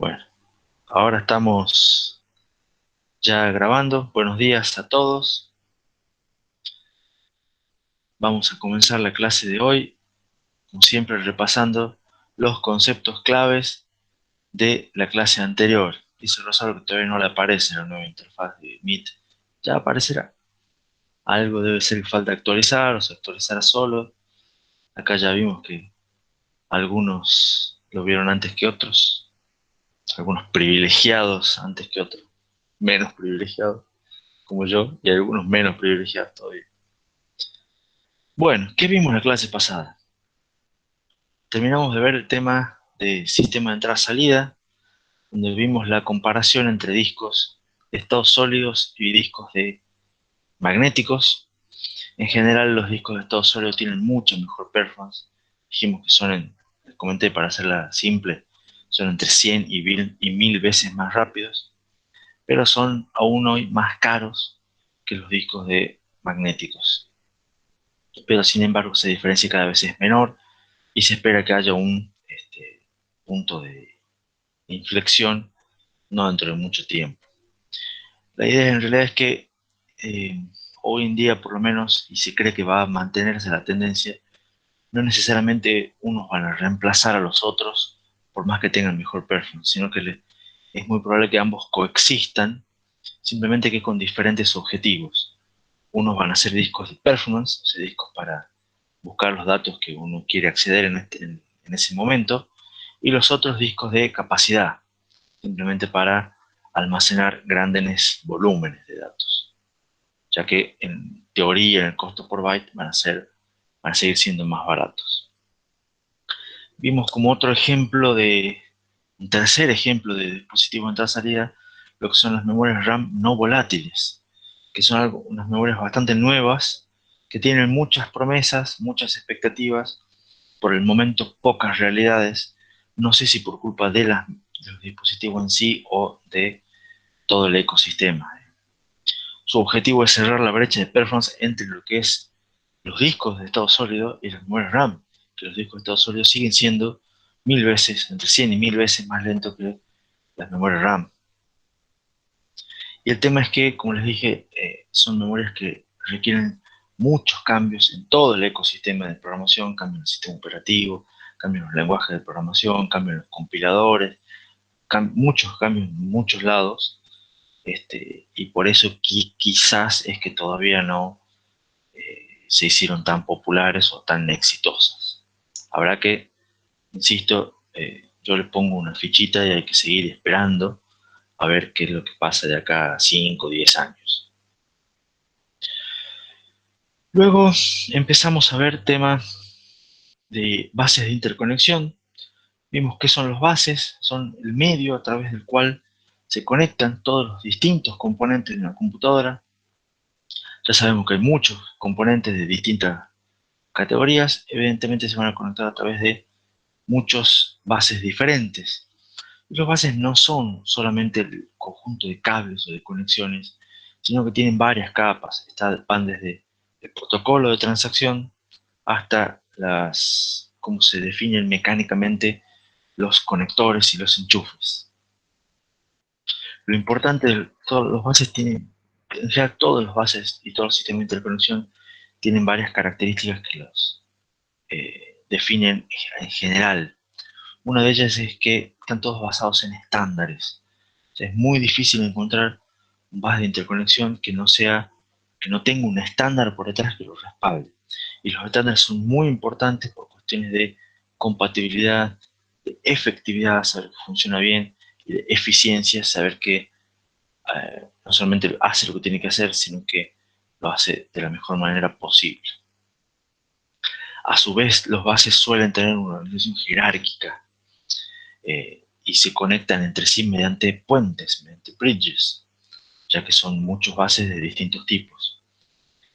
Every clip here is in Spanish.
Bueno, ahora estamos ya grabando. Buenos días a todos. Vamos a comenzar la clase de hoy, como siempre repasando los conceptos claves de la clase anterior. Dice Rosario que todavía no le aparece en la nueva interfaz de Meet. Ya aparecerá. Algo debe ser que falta actualizar o se actualizará solo. Acá ya vimos que algunos lo vieron antes que otros, algunos privilegiados antes que otros, menos privilegiados como yo, y algunos menos privilegiados todavía. Bueno, ¿qué vimos en la clase pasada? Terminamos de ver el tema de sistema de entrada-salida, donde vimos la comparación entre discos de estados sólidos y discos de magnéticos. En general, los discos de estado sólido tienen mucha mejor performance. Dijimos que les comenté para hacerla simple, son entre 100 y 1000 veces más rápidos, pero son aún hoy más caros que los discos de magnéticos. Pero sin embargo, esa diferencia cada vez es menor y se espera que haya un punto de inflexión no dentro de mucho tiempo. La idea en realidad es que eh, hoy en día por lo menos, y se cree que va a mantenerse la tendencia, no necesariamente unos van a reemplazar a los otros por más que tengan mejor performance, sino que es muy probable que ambos coexistan, simplemente que con diferentes objetivos. Unos van a ser discos de performance, o sea, discos para buscar los datos que uno quiere acceder en ese momento, y los otros discos de capacidad, simplemente para almacenar grandes volúmenes de datos, ya que en teoría en el costo por byte van a seguir siendo más baratos. Vimos como otro ejemplo un tercer ejemplo de dispositivo de entrada-salida, lo que son las memorias RAM no volátiles, que son unas memorias bastante nuevas, que tienen muchas promesas, muchas expectativas, por el momento pocas realidades, no sé si por culpa de los dispositivos en sí o de todo el ecosistema. Su objetivo es cerrar la brecha de performance entre lo que es los discos de estado sólido y las memorias RAM, que los discos de estado sólido siguen siendo 1000 veces, entre 100 y 1000 veces más lentos que las memorias RAM. Y el tema es que, como les dije, son memorias que requieren muchos cambios en todo el ecosistema de programación, cambios en el sistema operativo, cambios en los lenguajes de programación, cambios en los compiladores, muchos cambios en muchos lados, y por eso quizás es que todavía no se hicieron tan populares o tan exitosas. Habrá que, insisto, yo le pongo una fichita y hay que seguir esperando a ver qué es lo que pasa de acá a 5 o 10 años. Luego empezamos a ver temas de bases de interconexión. Vimos qué son los bases, son el medio a través del cual se conectan todos los distintos componentes de una computadora. Ya sabemos que hay muchos componentes de distintas categorías, evidentemente se van a conectar a través de muchas bases diferentes. Y los bases no son solamente el conjunto de cables o de conexiones, sino que tienen varias capas. Van desde el protocolo de transacción hasta cómo se definen mecánicamente los conectores y los enchufes. Lo importante de todos los bases tienen, en general todos los bases y todos los sistemas de interconexión tienen varias características que los definen en general. Una de ellas es que están todos basados en estándares. O sea, es muy difícil encontrar un bus de interconexión que no tenga un estándar por detrás que lo respalde. Y los estándares son muy importantes por cuestiones de compatibilidad, de efectividad, saber que funciona bien, y de eficiencia, saber que no solamente hace lo que tiene que hacer, sino que lo hace de la mejor manera posible. A su vez, los bases suelen tener una organización jerárquica, y se conectan entre sí mediante puentes, mediante bridges, ya que son muchos bases de distintos tipos.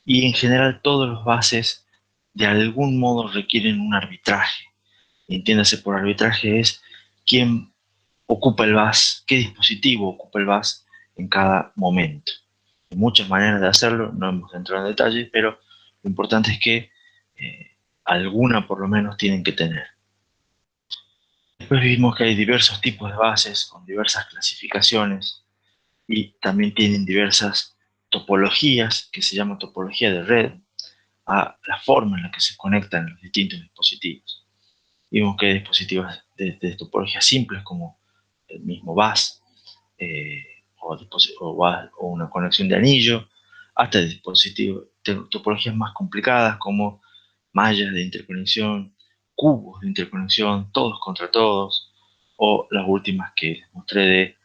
Y en general todos los bases de algún modo requieren un arbitraje. Y entiéndase por arbitraje es quién ocupa el bus, qué dispositivo ocupa el bus en cada momento. Hay muchas maneras de hacerlo, no hemos entrado en detalle, pero lo importante es que alguna por lo menos tienen que tener. Después vimos que hay diversos tipos de bases con diversas clasificaciones y también tienen diversas topologías, que se llama topología de red, a la forma en la que se conectan los distintos dispositivos. Vimos que hay dispositivos de topologías simples como el mismo bus, o una conexión de anillo, hasta dispositivos de topologías más complicadas como mallas de interconexión, cubos de interconexión, todos contra todos, o las últimas que les mostré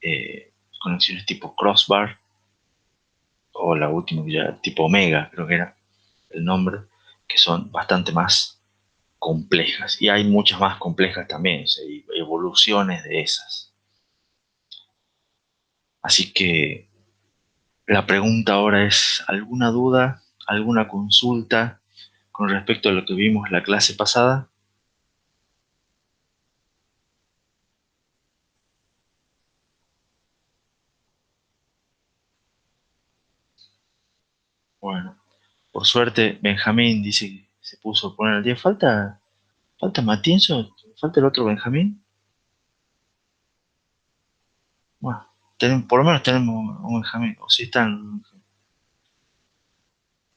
de conexiones tipo crossbar, o la última que ya tipo Omega, creo que era el nombre, que son bastante más complejas. Y hay muchas más complejas también, o sea, hay evoluciones de esas. Así que la pregunta ahora es, ¿alguna duda, alguna consulta con respecto a lo que vimos en la clase pasada? Bueno, por suerte Benjamín dice que se puso a poner al día. ¿Falta Matienzo? ¿Falta el otro Benjamín? Bueno, por lo menos tenemos un Benjamín. O si están.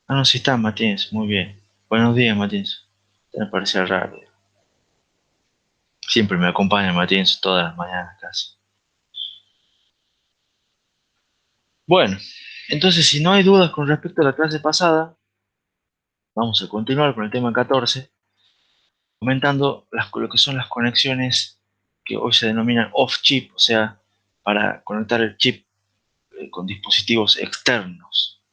Ah, no, sí está Matienzo, muy bien. Buenos días, Matienzo. Me parece raro. Siempre me acompaña Matienzo todas las mañanas casi. Bueno, entonces si no hay dudas con respecto a la clase pasada, vamos a continuar con el tema 14, comentando lo que son las conexiones que hoy se denominan off-chip, o sea, para conectar el chip con dispositivos externos.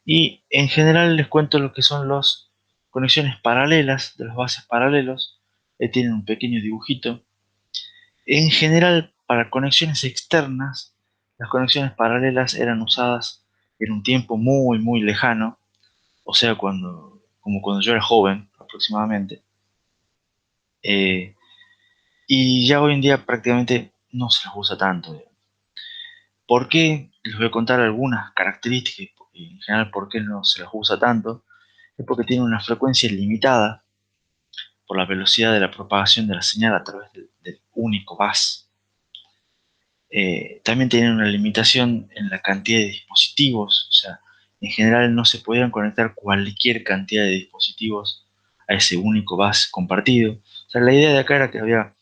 Y en general les cuento lo que son las conexiones paralelas de los bases paralelos. Tienen un pequeño dibujito. En general, para conexiones externas, las conexiones paralelas eran usadas en un tiempo muy, muy lejano, o sea, como cuando yo era joven, aproximadamente. Eh, y ya hoy en día prácticamente no se las usa tanto. ¿Por qué? Les voy a contar algunas características y en general por qué no se las usa tanto. Es porque tiene una frecuencia limitada por la velocidad de la propagación de la señal a través del único bus. También tienen una limitación en la cantidad de dispositivos, o sea, en general no se podían conectar cualquier cantidad de dispositivos a ese único bus compartido. O sea, la idea de acá era que había,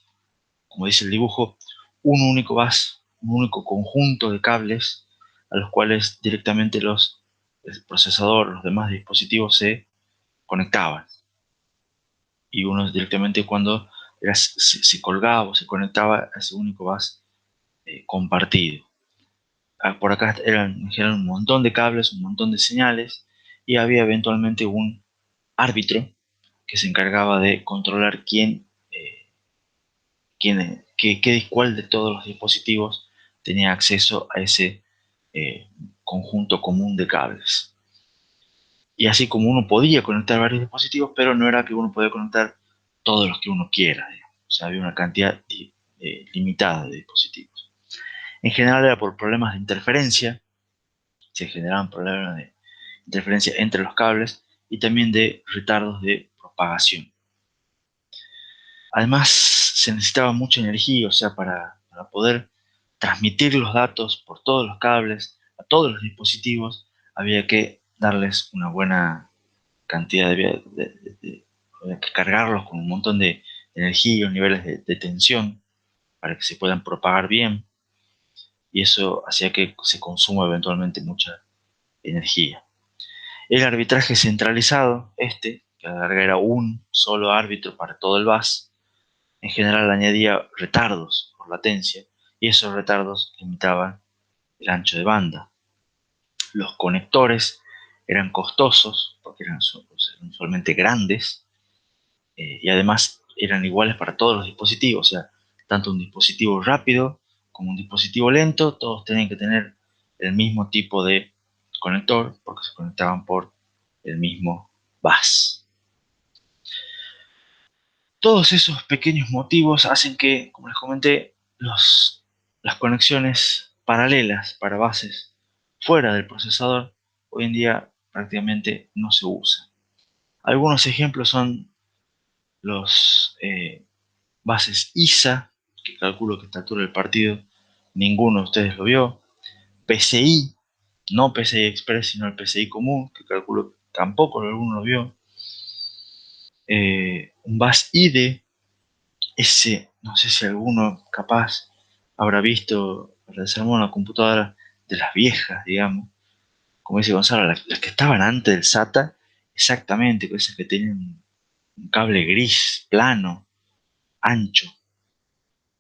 como dice el dibujo, un único bus, un único conjunto de cables a los cuales directamente el procesador, los demás dispositivos se conectaban. Y uno directamente cuando se colgaba o se conectaba a ese único bus compartido. Por acá eran un montón de cables, un montón de señales, y había eventualmente un árbitro que se encargaba de controlar cuál de todos los dispositivos tenía acceso a ese conjunto común de cables. Y así como uno podía conectar varios dispositivos, pero no era que uno podía conectar todos los que uno quiera, digamos. O sea, había una cantidad limitada de dispositivos. En general era por problemas de interferencia, se generaban problemas de interferencia entre los cables y también de retardos de propagación. Además, se necesitaba mucha energía, o sea, para poder transmitir los datos por todos los cables a todos los dispositivos, había que darles una buena cantidad había que cargarlos con un montón de energía o niveles de tensión para que se puedan propagar bien, y eso hacía que se consuma eventualmente mucha energía. El arbitraje centralizado, que a la larga era un solo árbitro para todo el bus, en general añadía retardos por latencia, y esos retardos limitaban el ancho de banda. Los conectores eran costosos porque eran usualmente grandes, y además eran iguales para todos los dispositivos, o sea, tanto un dispositivo rápido como un dispositivo lento, todos tenían que tener el mismo tipo de conector porque se conectaban por el mismo bus. Todos esos pequeños motivos hacen que, como les comenté, las conexiones paralelas para bases fuera del procesador hoy en día prácticamente no se usan. Algunos ejemplos son los bases ISA, que calculo que a esta altura del partido ninguno de ustedes lo vio, PCI, no PCI Express, sino el PCI común, que calculo que tampoco alguno lo vio, un bus IDE, ese, no sé si alguno capaz habrá visto para desarmar una computadora de las viejas, digamos, como dice Gonzalo, las que estaban antes del SATA, exactamente, con esas que tenían un cable gris, plano, ancho.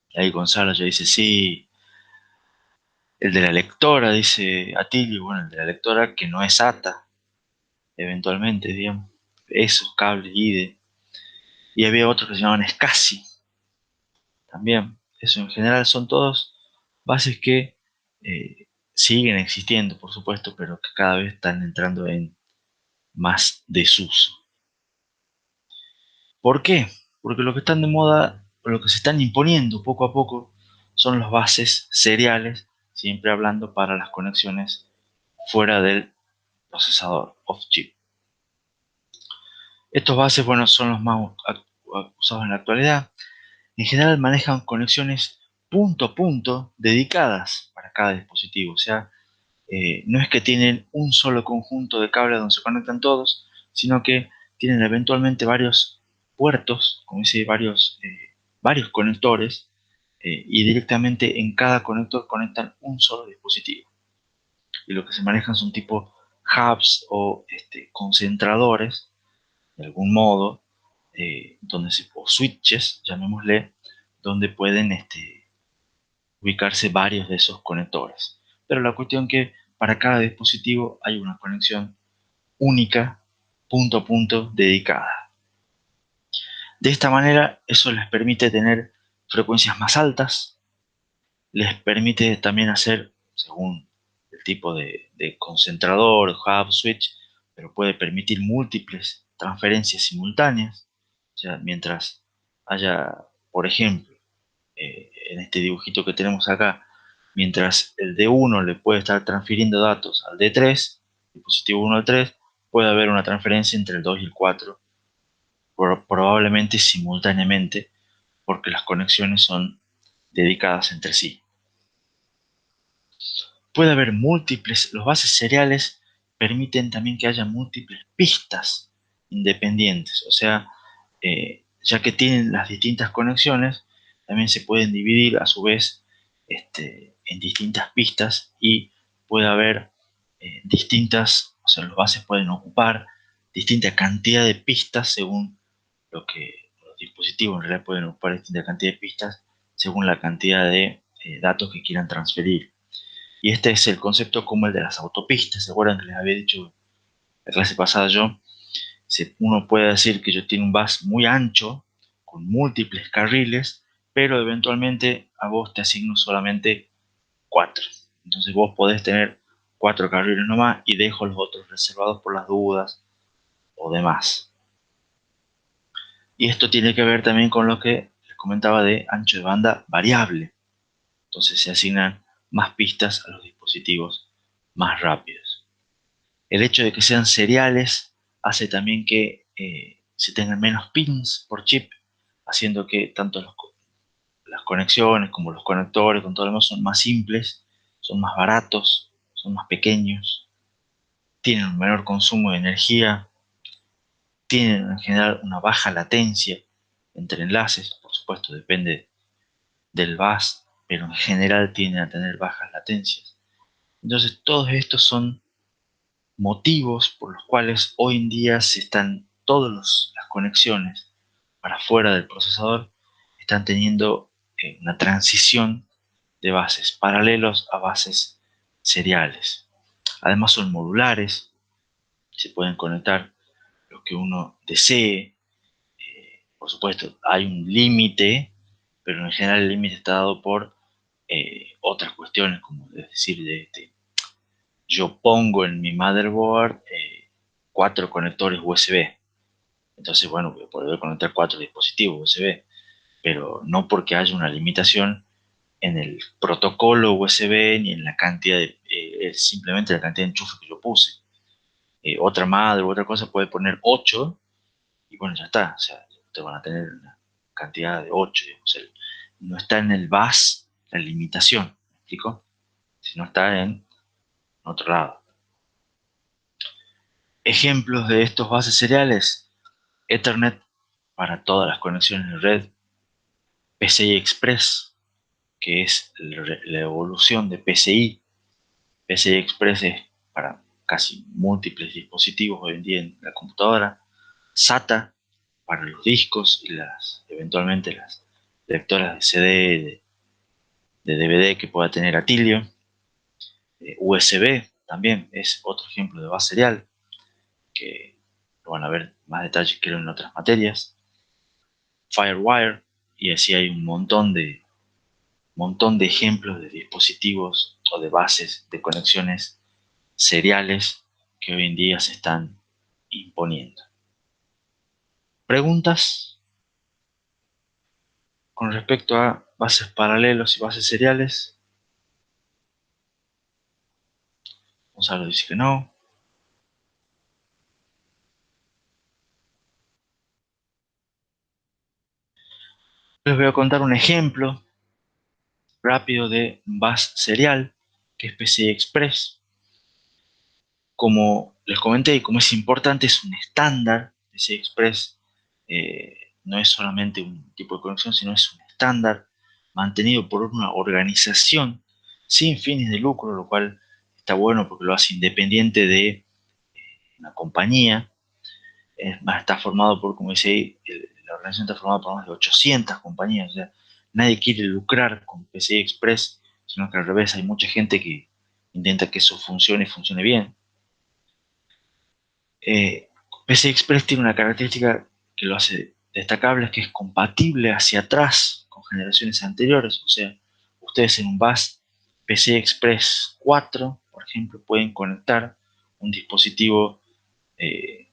Y ahí Gonzalo ya dice, sí, el de la lectora, dice Atilio, bueno, el de la lectora que no es SATA, eventualmente, digamos, esos cables IDE. Y había otros que se llamaban SCSI, también. Eso en general son todos bases que siguen existiendo, por supuesto, pero que cada vez están entrando en más desuso. ¿Por qué? Porque lo que están de moda, o lo que se están imponiendo poco a poco, son los bases seriales, siempre hablando para las conexiones fuera del procesador off-chip. Estos bases, bueno, son los más usados en la actualidad. En general manejan conexiones punto a punto dedicadas para cada dispositivo. O sea, no es que tienen un solo conjunto de cables donde se conectan todos, sino que tienen eventualmente varios puertos, como dice, varios conectores, y directamente en cada conector conectan un solo dispositivo. Y lo que se manejan son tipo hubs o concentradores, de algún modo, o switches, llamémosle, donde pueden ubicarse varios de esos conectores. Pero la cuestión que para cada dispositivo hay una conexión única, punto a punto, dedicada. De esta manera, eso les permite tener frecuencias más altas, les permite también hacer, según el tipo de concentrador, hub, switch, pero puede permitir múltiples transferencias simultáneas. O sea, mientras haya, por ejemplo, en este dibujito que tenemos acá, mientras el D1 le puede estar transfiriendo datos al D3, dispositivo 1 al 3, puede haber una transferencia entre el 2 y el 4, probablemente simultáneamente, porque las conexiones son dedicadas entre sí. Puede haber múltiples, los bases seriales permiten también que haya múltiples pistas independientes, o sea, ya que tienen las distintas conexiones, también se pueden dividir a su vez en distintas pistas y puede haber distintas, o sea, los bases pueden ocupar distinta cantidad de pistas según lo que los dispositivos en realidad pueden ocupar distinta cantidad de pistas según la cantidad de datos que quieran transferir. Y este es el concepto como el de las autopistas. ¿Se acuerdan que les había dicho la clase pasada yo? Uno puede decir que yo tengo un bus muy ancho, con múltiples carriles, pero eventualmente a vos te asigno solamente 4. Entonces vos podés tener 4 carriles nomás y dejo los otros reservados por las dudas o demás. Y esto tiene que ver también con lo que les comentaba de ancho de banda variable. Entonces se asignan más pistas a los dispositivos más rápidos. El hecho de que sean seriales hace también que se tengan menos pins por chip, haciendo que tanto las conexiones como los conectores con todo lo demás son más simples, son más baratos, son más pequeños, tienen un menor consumo de energía, tienen en general una baja latencia entre enlaces, por supuesto depende del bus, pero en general tienden a tener bajas latencias. Entonces todos estos son motivos por los cuales hoy en día se están todas las conexiones para fuera del procesador están teniendo una transición de bases paralelos a bases seriales. Además son modulares, se pueden conectar lo que uno desee. Por supuesto, hay un límite, pero en general el límite está dado por otras cuestiones, como es decir, yo pongo en mi motherboard 4 conectores USB. Entonces, bueno, voy a poder conectar 4 dispositivos USB, pero no porque haya una limitación en el protocolo USB ni en la cantidad es simplemente la cantidad de enchufes que yo puse. Otra madre u otra cosa puede poner 8 y bueno, ya está. O sea, ustedes van a tener una cantidad de 8, digamos, no está en el bus la limitación, ¿me explico? Sino está en otro lado. Ejemplos de estos buses seriales: Ethernet para todas las conexiones de red, PCI Express, que es la evolución de PCI. PCI Express es para casi múltiples dispositivos hoy en día en la computadora. SATA para los discos y eventualmente las lectoras de CD, de DVD que pueda tener Atilio. USB también es otro ejemplo de bus serial, que lo van a ver más detalles creo en otras materias. FireWire, y así hay un montón de ejemplos de dispositivos o de bases de conexiones seriales que hoy en día se están imponiendo. ¿Preguntas con respecto a bases paralelos y bases seriales? Gonzalo dice que no. Les voy a contar un ejemplo rápido de bus serial, que es PCI Express. Como les comenté y como es importante, es un estándar. PCI Express no es solamente un tipo de conexión, sino es un estándar mantenido por una organización sin fines de lucro, lo cual está bueno porque lo hace independiente de una compañía. Es más, está formado por, como dice ahí, la organización está formada por más de 800 compañías. O sea, nadie quiere lucrar con PCI Express, sino que al revés, hay mucha gente que intenta que eso funcione y funcione bien. PCI Express tiene una característica que lo hace destacable, es que es compatible hacia atrás con generaciones anteriores. O sea, ustedes en un bus PCI Express 4, por ejemplo, pueden conectar un dispositivo eh,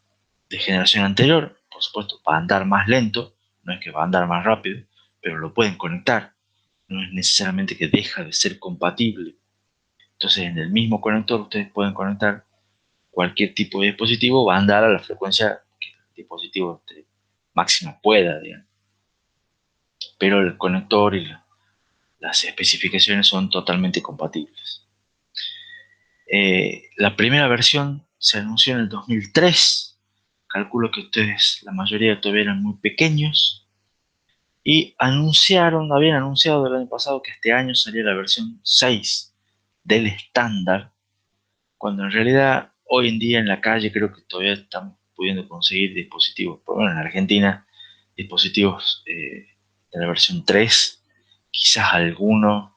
de generación anterior. Por supuesto, va a andar más lento, no es que va a andar más rápido, pero lo pueden conectar. No es necesariamente que deja de ser compatible. Entonces, en el mismo conector ustedes pueden conectar cualquier tipo de dispositivo, va a andar a la frecuencia que el dispositivo máxima pueda, digamos. Pero el conector y las especificaciones son totalmente compatibles. La primera versión se anunció en el 2003. Calculo que ustedes, la mayoría todavía eran muy pequeños. Y habían anunciado el año pasado que este año salía la versión 6 del estándar, cuando en realidad hoy en día en la calle creo que todavía estamos pudiendo conseguir dispositivos, por lo menos en Argentina, dispositivos de la versión 3, quizás alguno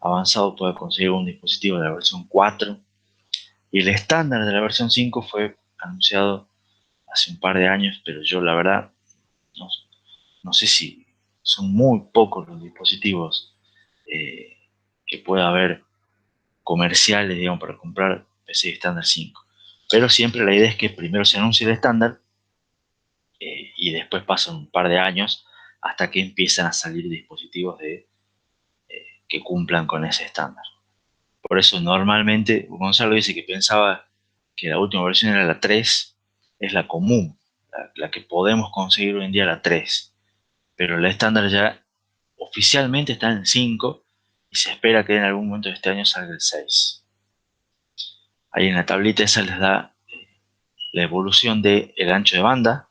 avanzado pueda conseguir un dispositivo de la versión 4, y el estándar de la versión 5 fue anunciado hace un par de años, pero yo la verdad no, no sé si son muy pocos los dispositivos eh, que pueda haber comerciales, digamos, para comprar PC estándar 5. Pero siempre la idea es que primero se anuncie el estándar y después pasan un par de años hasta que empiezan a salir dispositivos que cumplan con ese estándar. Por eso normalmente Gonzalo dice que pensaba que la última versión era la 3, es la común, la que podemos conseguir hoy en día, la 3. Pero el estándar ya oficialmente está en 5 y se espera que en algún momento de este año salga el 6. Ahí en la tablita esa les da la evolución del ancho de banda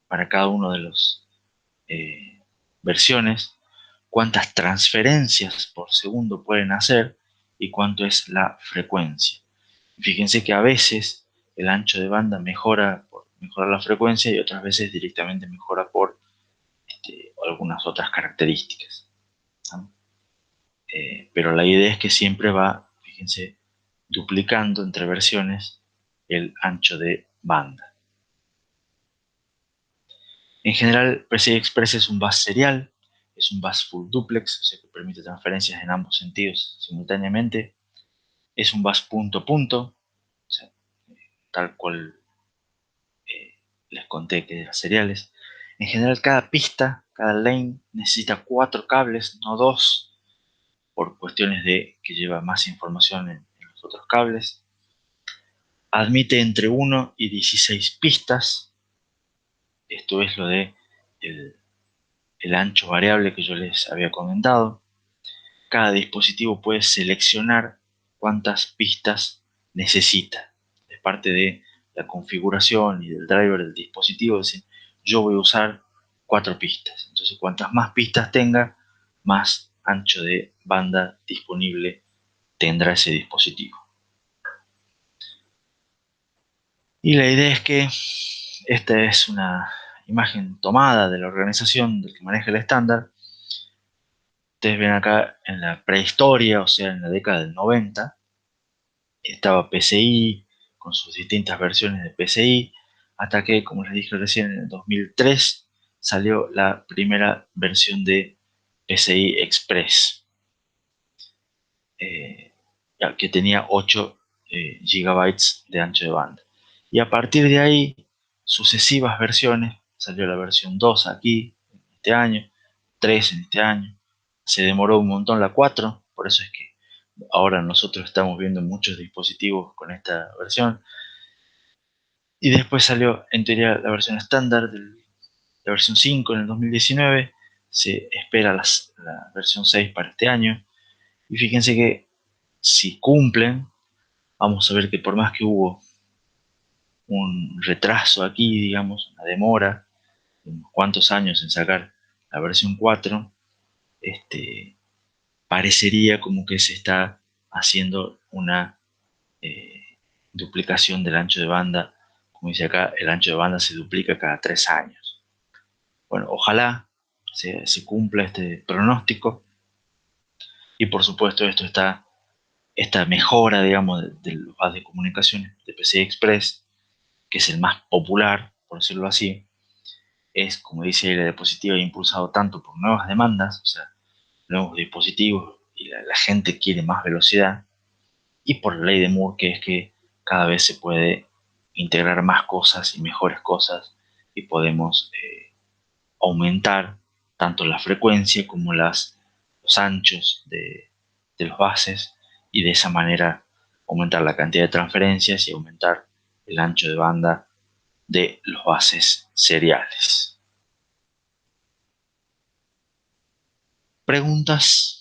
para cada uno de los versiones, cuántas transferencias por segundo pueden hacer y cuánto es la frecuencia. Fíjense que a veces el ancho de banda mejora por mejorar la frecuencia y otras veces directamente mejora por algunas otras características, ¿no? Pero la idea es que siempre va, fíjense, duplicando entre versiones el ancho de banda. En general, PCI Express es un bus serial, es un bus full duplex, o sea que permite transferencias en ambos sentidos simultáneamente. Es un bus punto a punto, o sea, tal cual eh, les conté que eran seriales. En general, cada pista, cada lane necesita 4 cables, no 2, por cuestiones de que lleva más información en los otros cables. Admite entre 1 y 16 pistas. Esto es lo de el ancho variable que yo les había comentado. Cada dispositivo puede seleccionar cuántas pistas necesita. Es parte de la configuración y del driver del dispositivo. Es decir, yo voy a usar 4 pistas. Entonces, cuantas más pistas tenga, más ancho de banda disponible tendrá ese dispositivo. Y la idea es que esta es una imagen tomada de la organización del que maneja el estándar. Ustedes ven acá en la prehistoria, o sea, en la década del 90, estaba PCI con sus distintas versiones de PCI, hasta que, como les dije recién, en el 2003 salió la primera versión de PCI Express, eh, que tenía 8 gigabytes de ancho de banda. Y a partir de ahí, sucesivas versiones, salió la versión 2 aquí, este año, 3 en este año, se demoró un montón la 4, por eso es que ahora nosotros estamos viendo muchos dispositivos con esta versión. Y después salió en teoría la versión estándar, la versión 5 en el 2019, se espera la versión 6 para este año. Y fíjense que si cumplen, vamos a ver que por más que hubo un retraso aquí, digamos, una demora de unos cuantos años en sacar la versión 4, parecería como que se está haciendo una eh, duplicación del ancho de banda. Como dice acá, el ancho de banda se duplica cada 3 años. Bueno, ojalá se cumpla este pronóstico y por supuesto esta mejora, digamos, de los bases de comunicaciones de PCI Express, que es el más popular, por decirlo así, es, como dice la diapositiva, impulsado tanto por nuevas demandas, o sea, nuevos dispositivos y la gente quiere más velocidad, y por la ley de Moore, que es que cada vez se puede integrar más cosas y mejores cosas y podemos aumentar tanto la frecuencia como los anchos de los bases y de esa manera aumentar la cantidad de transferencias y aumentar el ancho de banda de los bases seriales. ¿Preguntas?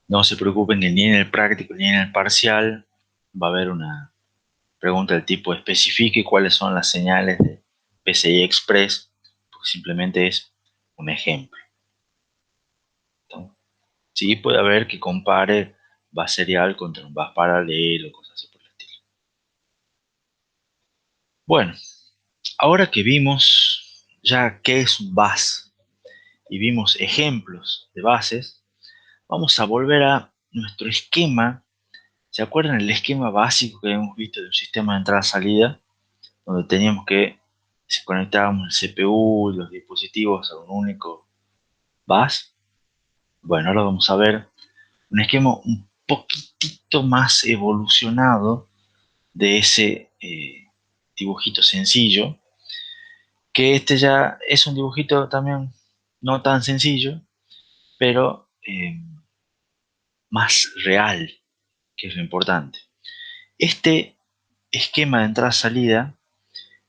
No se preocupen que ni en el práctico ni en el parcial va a haber una pregunta del tipo especifique cuáles son las señales de PCI Express, porque simplemente es un ejemplo. Entonces, sí puede haber que compare bus serial contra un bus paralelo, cosas así por el estilo. Bueno, ahora que vimos ya qué es un bus y vimos ejemplos de bases, vamos a volver a nuestro esquema. ¿Se acuerdan el esquema básico que hemos visto de un sistema de entrada-salida? Donde teníamos que, si conectábamos el CPU y los dispositivos a un único bus. Bueno, ahora vamos a ver un esquema un poquitito más evolucionado de ese dibujito sencillo, que este ya es un dibujito también no tan sencillo, pero más real, que es lo importante. Este esquema de entrada-salida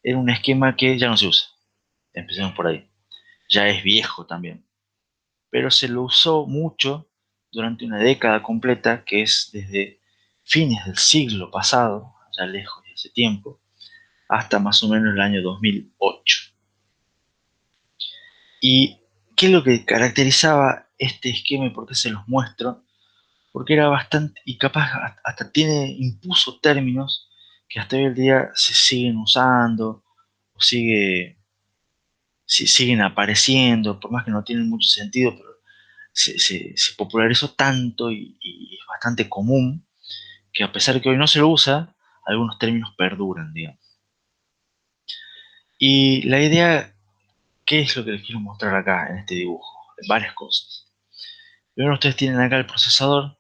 era un esquema que ya no se usa. Empecemos por ahí. Ya es viejo también, pero se lo usó mucho durante una década completa, que es desde fines del siglo pasado, ya lejos de ese tiempo, hasta más o menos el año 2008. ¿Y qué es lo que caracterizaba este esquema y por qué se los muestro? Porque era bastante, y capaz hasta impuso términos que hasta hoy en día se siguen usando, o siguen apareciendo, por más que no tienen mucho sentido, pero se popularizó tanto y es bastante común que a pesar de que hoy no se lo usa, algunos términos perduran, digamos. Y la idea, ¿qué es lo que les quiero mostrar acá en este dibujo? Varias cosas. Primero ustedes tienen acá el procesador.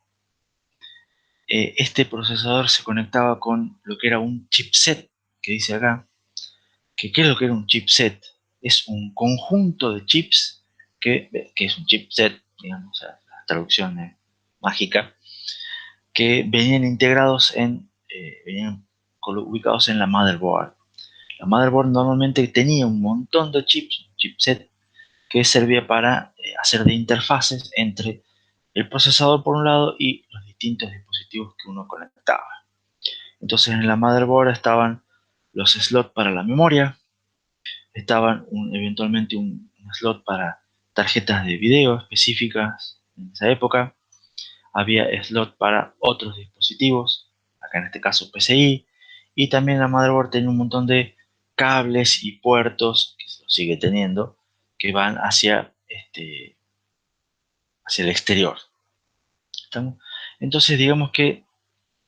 Este procesador se conectaba con lo que era un chipset, que dice acá, que ¿qué es lo que era un chipset? Es un conjunto de chips, que es un chipset, digamos, la traducción mágica, que venían integrados venían ubicados en la motherboard. La motherboard normalmente tenía un montón de chips, chipset, que servía para hacer de interfaces entre el procesador por un lado y los distintos dispositivos que uno conectaba. Entonces en la motherboard estaban los slots para la memoria, estaban eventualmente un slot para tarjetas de video específicas en esa época, había slot para otros dispositivos, acá en este caso PCI, y también la motherboard tenía un montón de cables y puertos, que se lo sigue teniendo, que van hacia el exterior. ¿Estamos? Entonces digamos que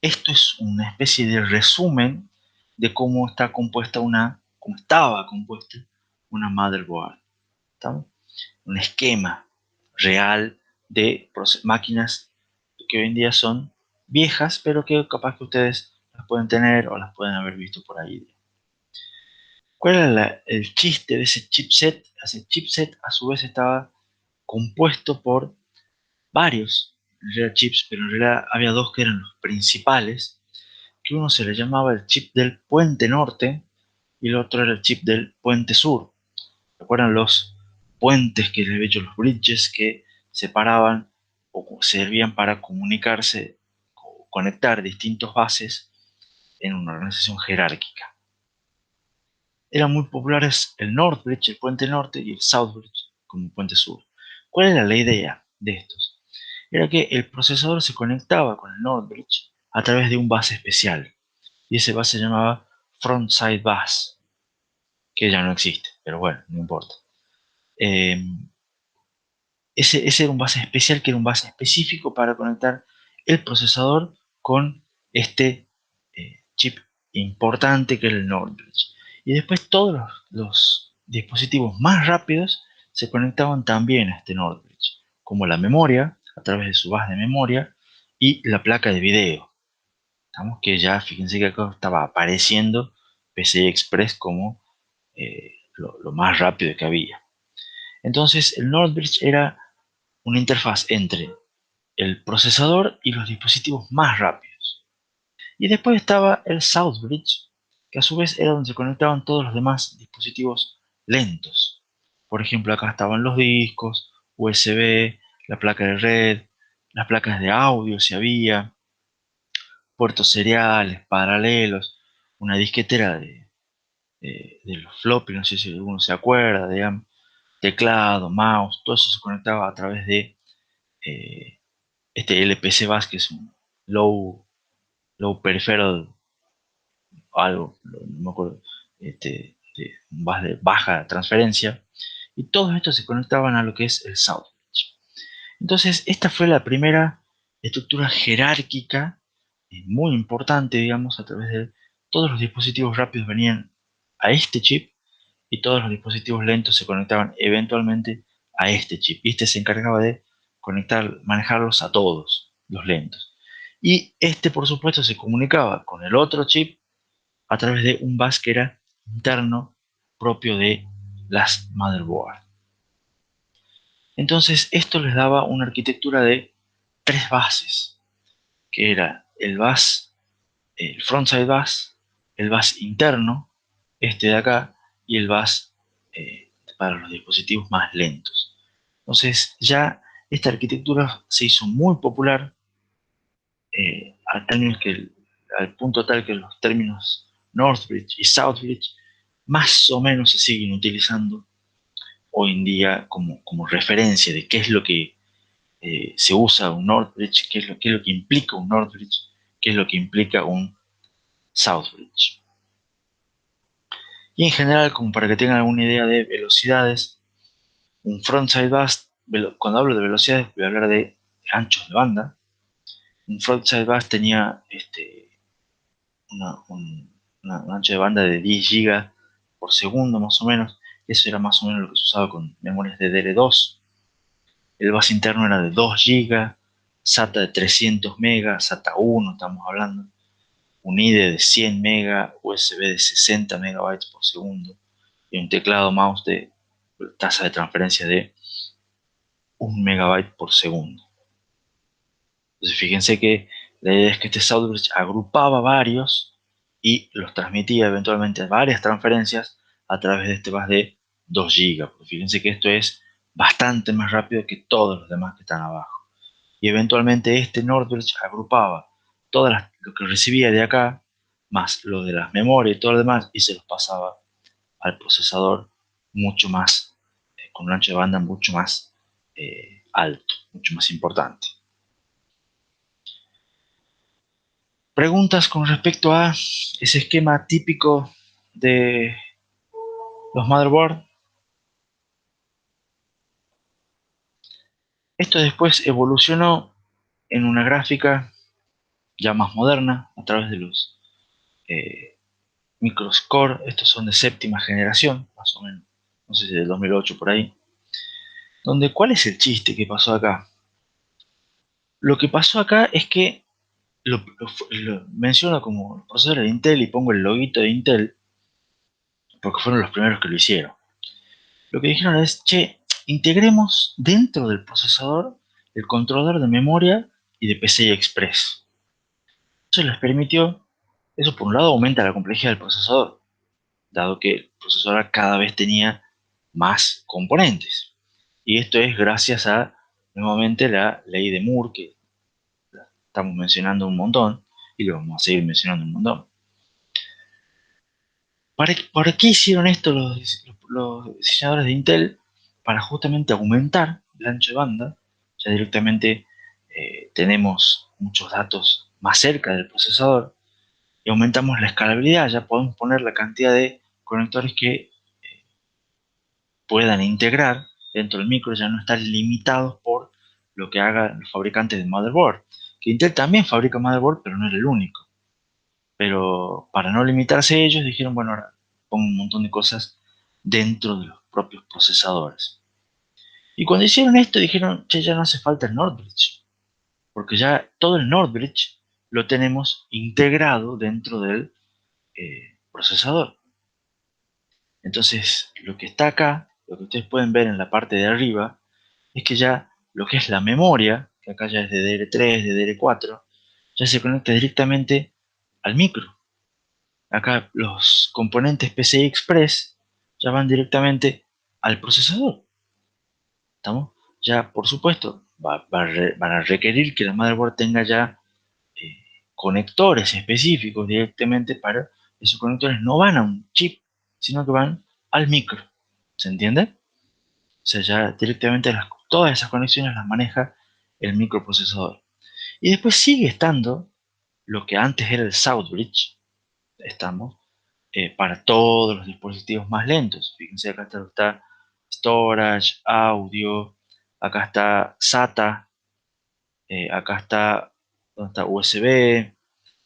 esto es una especie de resumen de cómo estaba compuesta una motherboard. ¿Estamos? Un esquema real de máquinas que hoy en día son viejas, pero que capaz que ustedes las pueden tener o las pueden haber visto por ahí. ¿Cuál era el chiste de ese chipset? Ese chipset a su vez estaba compuesto por varios en realidad, chips, pero en realidad había dos que eran los principales, que uno se le llamaba el chip del puente norte y el otro era el chip del puente sur. ¿Recuerdan los puentes que les he hecho, los bridges que separaban o servían para comunicarse o conectar distintos bases en una organización jerárquica? Eran muy populares el North Bridge, el puente norte, y el South Bridge como puente sur. ¿Cuál era la idea de estos? Era que el procesador se conectaba con el North Bridge a través de un bus especial, y ese bus se llamaba Frontside Bus, que ya no existe, pero bueno, no importa. Eh, ese era un bus especial, que era un bus específico para conectar el procesador con este chip importante que era el North Bridge. Y después todos los dispositivos más rápidos se conectaban también a este North Bridge, como la memoria, a través de su bus de memoria, y la placa de video. Estamos que ya, fíjense que acá estaba apareciendo PCI Express como lo más rápido que había. Entonces el North Bridge era una interfaz entre el procesador y los dispositivos más rápidos. Y después estaba el South Bridge, que a su vez era donde se conectaban todos los demás dispositivos lentos. Por ejemplo, acá estaban los discos, USB, la placa de red, las placas de audio si había, puertos seriales, paralelos, una disquetera de los floppy, no sé si alguno se acuerda, digamos, teclado, mouse, todo eso se conectaba a través de eh, este LPC bus, que es un low, low peripheral, algo, no me acuerdo, un bus de baja transferencia, y todos estos se conectaban a lo que es el South Bridge. Entonces, esta fue la primera estructura jerárquica, muy importante, digamos, a través de todos los dispositivos rápidos venían a este chip y todos los dispositivos lentos se conectaban eventualmente a este chip. Y este se encargaba de manejarlos a todos, los lentos. Y este, por supuesto, se comunicaba con el otro chip a través de un bus que era interno propio de las motherboard. Entonces, esto les daba una arquitectura de tres bases, que era el frontside bus, el bus interno, este de acá, y el bus para los dispositivos más lentos. Entonces ya esta arquitectura se hizo muy popular al punto tal que los términos Northbridge y Southbridge más o menos se siguen utilizando hoy en día como referencia de qué es lo que se usa un Northbridge, qué es lo que implica un Northbridge, qué es lo que implica un Southbridge. Y en general, como para que tengan alguna idea de velocidades, un frontside bus, cuando hablo de velocidades voy a hablar de anchos de banda. Un frontside bus tenía un ancho de banda de 10 GB por segundo más o menos. Eso era más o menos lo que se usaba con memorias de DL2. El bus interno era de 2 GB, SATA de 300 MB, SATA 1 estamos hablando, un IDE de 100 MB, USB de 60 MB por segundo y un teclado mouse de tasa de transferencia de 1 MB por segundo. Entonces fíjense que La idea es que este South Bridge agrupaba varios y los transmitía eventualmente a varias transferencias a través de este bus de 2 GB. Fíjense que esto es bastante más rápido que todos los demás que están abajo. Y eventualmente este North Bridge agrupaba lo que recibía de acá, más lo de las memorias y todo lo demás, y se los pasaba al procesador mucho más, con un ancho de banda mucho más alto, mucho más importante. Preguntas con respecto a ese esquema típico de los motherboard. Esto después evolucionó en una gráfica ya más moderna a través de los micros Core. Estos son de séptima generación, más o menos, no sé si del 2008 por ahí. Donde, ¿cuál es el chiste que pasó acá? Lo que pasó acá es que lo menciono como procesador de Intel y pongo el loguito de Intel porque fueron los primeros que lo hicieron. Lo que dijeron es, che, integremos dentro del procesador el controlador de memoria y de PCI Express. Eso les permitió, eso por un lado aumenta la complejidad del procesador, dado que el procesador cada vez tenía más componentes. Y esto es gracias a, nuevamente, la ley de Moore, que la estamos mencionando un montón, y lo vamos a seguir mencionando un montón. ¿Para qué hicieron esto los diseñadores de Intel? Para justamente aumentar el ancho de banda. Ya directamente tenemos muchos datos más cerca del procesador y aumentamos la escalabilidad. Ya podemos poner la cantidad de conectores que puedan integrar dentro del micro, ya no están limitados por lo que hagan los fabricantes de motherboard. Que Intel también fabrica motherboard, pero no era el único. Pero para no limitarse ellos, dijeron, bueno, ahora pongo un montón de cosas dentro de los propios procesadores. Y cuando hicieron esto, dijeron, che, ya no hace falta el Northbridge, porque ya todo el Northbridge lo tenemos integrado dentro del procesador. Entonces, lo que está acá, lo que ustedes pueden ver en la parte de arriba, es que ya lo que es la memoria, que acá ya es de DDR3, de DDR4, ya se conecta directamente al micro. Acá los componentes PCI Express ya van directamente al procesador. ¿Estamos? Ya, por supuesto, van a requerir que la motherboard tenga ya eh, conectores específicos directamente para esos conectores no van a un chip, sino que van al micro. ¿Se entiende? O sea, ya directamente todas esas conexiones las maneja el microprocesador. Y después sigue estando lo que antes era el Southbridge, estamos, para todos los dispositivos más lentos. Fíjense, acá está storage, audio, acá está SATA, acá está, ¿dónde está? USB,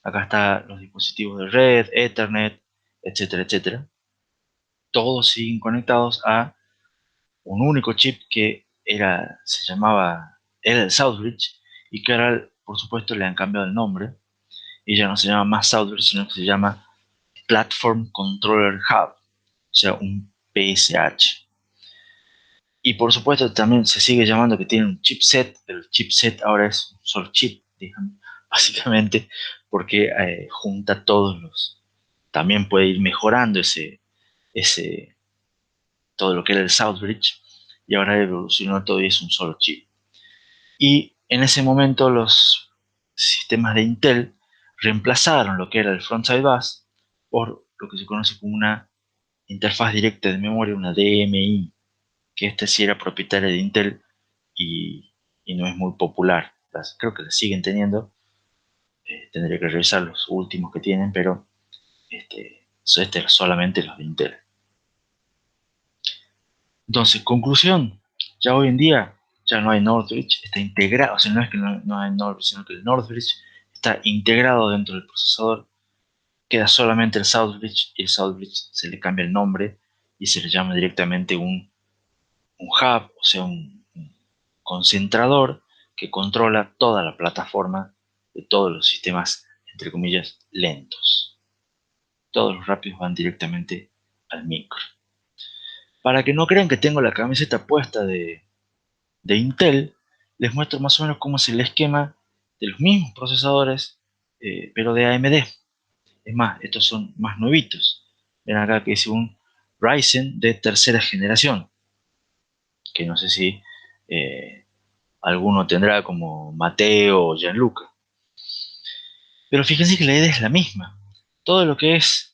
acá están los dispositivos de red, Ethernet, etcétera, etcétera. Todos siguen conectados a un único chip que era el Southbridge, y que ahora, por supuesto, le han cambiado el nombre, y ya no se llama más Southbridge, sino que se llama Platform Controller Hub, o sea, un PSH. Y por supuesto también se sigue llamando que tiene un chipset, pero el chipset ahora es un solo chip, digamos, básicamente, porque junta todos los... También puede ir mejorando ese, todo lo que era el Southbridge, y ahora evolucionó todo y es un solo chip. Y en ese momento los sistemas de Intel reemplazaron lo que era el frontside bus por lo que se conoce como una interfaz directa de memoria, una DMI, que esta sí era propietaria de Intel y no es muy popular. Creo que la siguen teniendo, tendría que revisar los últimos que tienen, pero este es solamente los de Intel. Entonces, conclusión, ya hoy en día ya no hay Northbridge, está integrado, o sea, no es que no hay Northbridge, sino que el Northbridge está integrado dentro del procesador, queda solamente el Southbridge, y el Southbridge se le cambia el nombre y se le llama directamente un hub, o sea, un concentrador que controla toda la plataforma de todos los sistemas, entre comillas, lentos. Todos los rápidos van directamente al micro. Para que no crean que tengo la camiseta puesta de Intel, les muestro más o menos cómo es el esquema de los mismos procesadores, pero de AMD. Es más, estos son más nuevitos. Ven acá que es un Ryzen de tercera generación, que no sé si eh, alguno tendrá como Mateo o Gianluca. Pero fíjense que la idea es la misma. Todo lo que es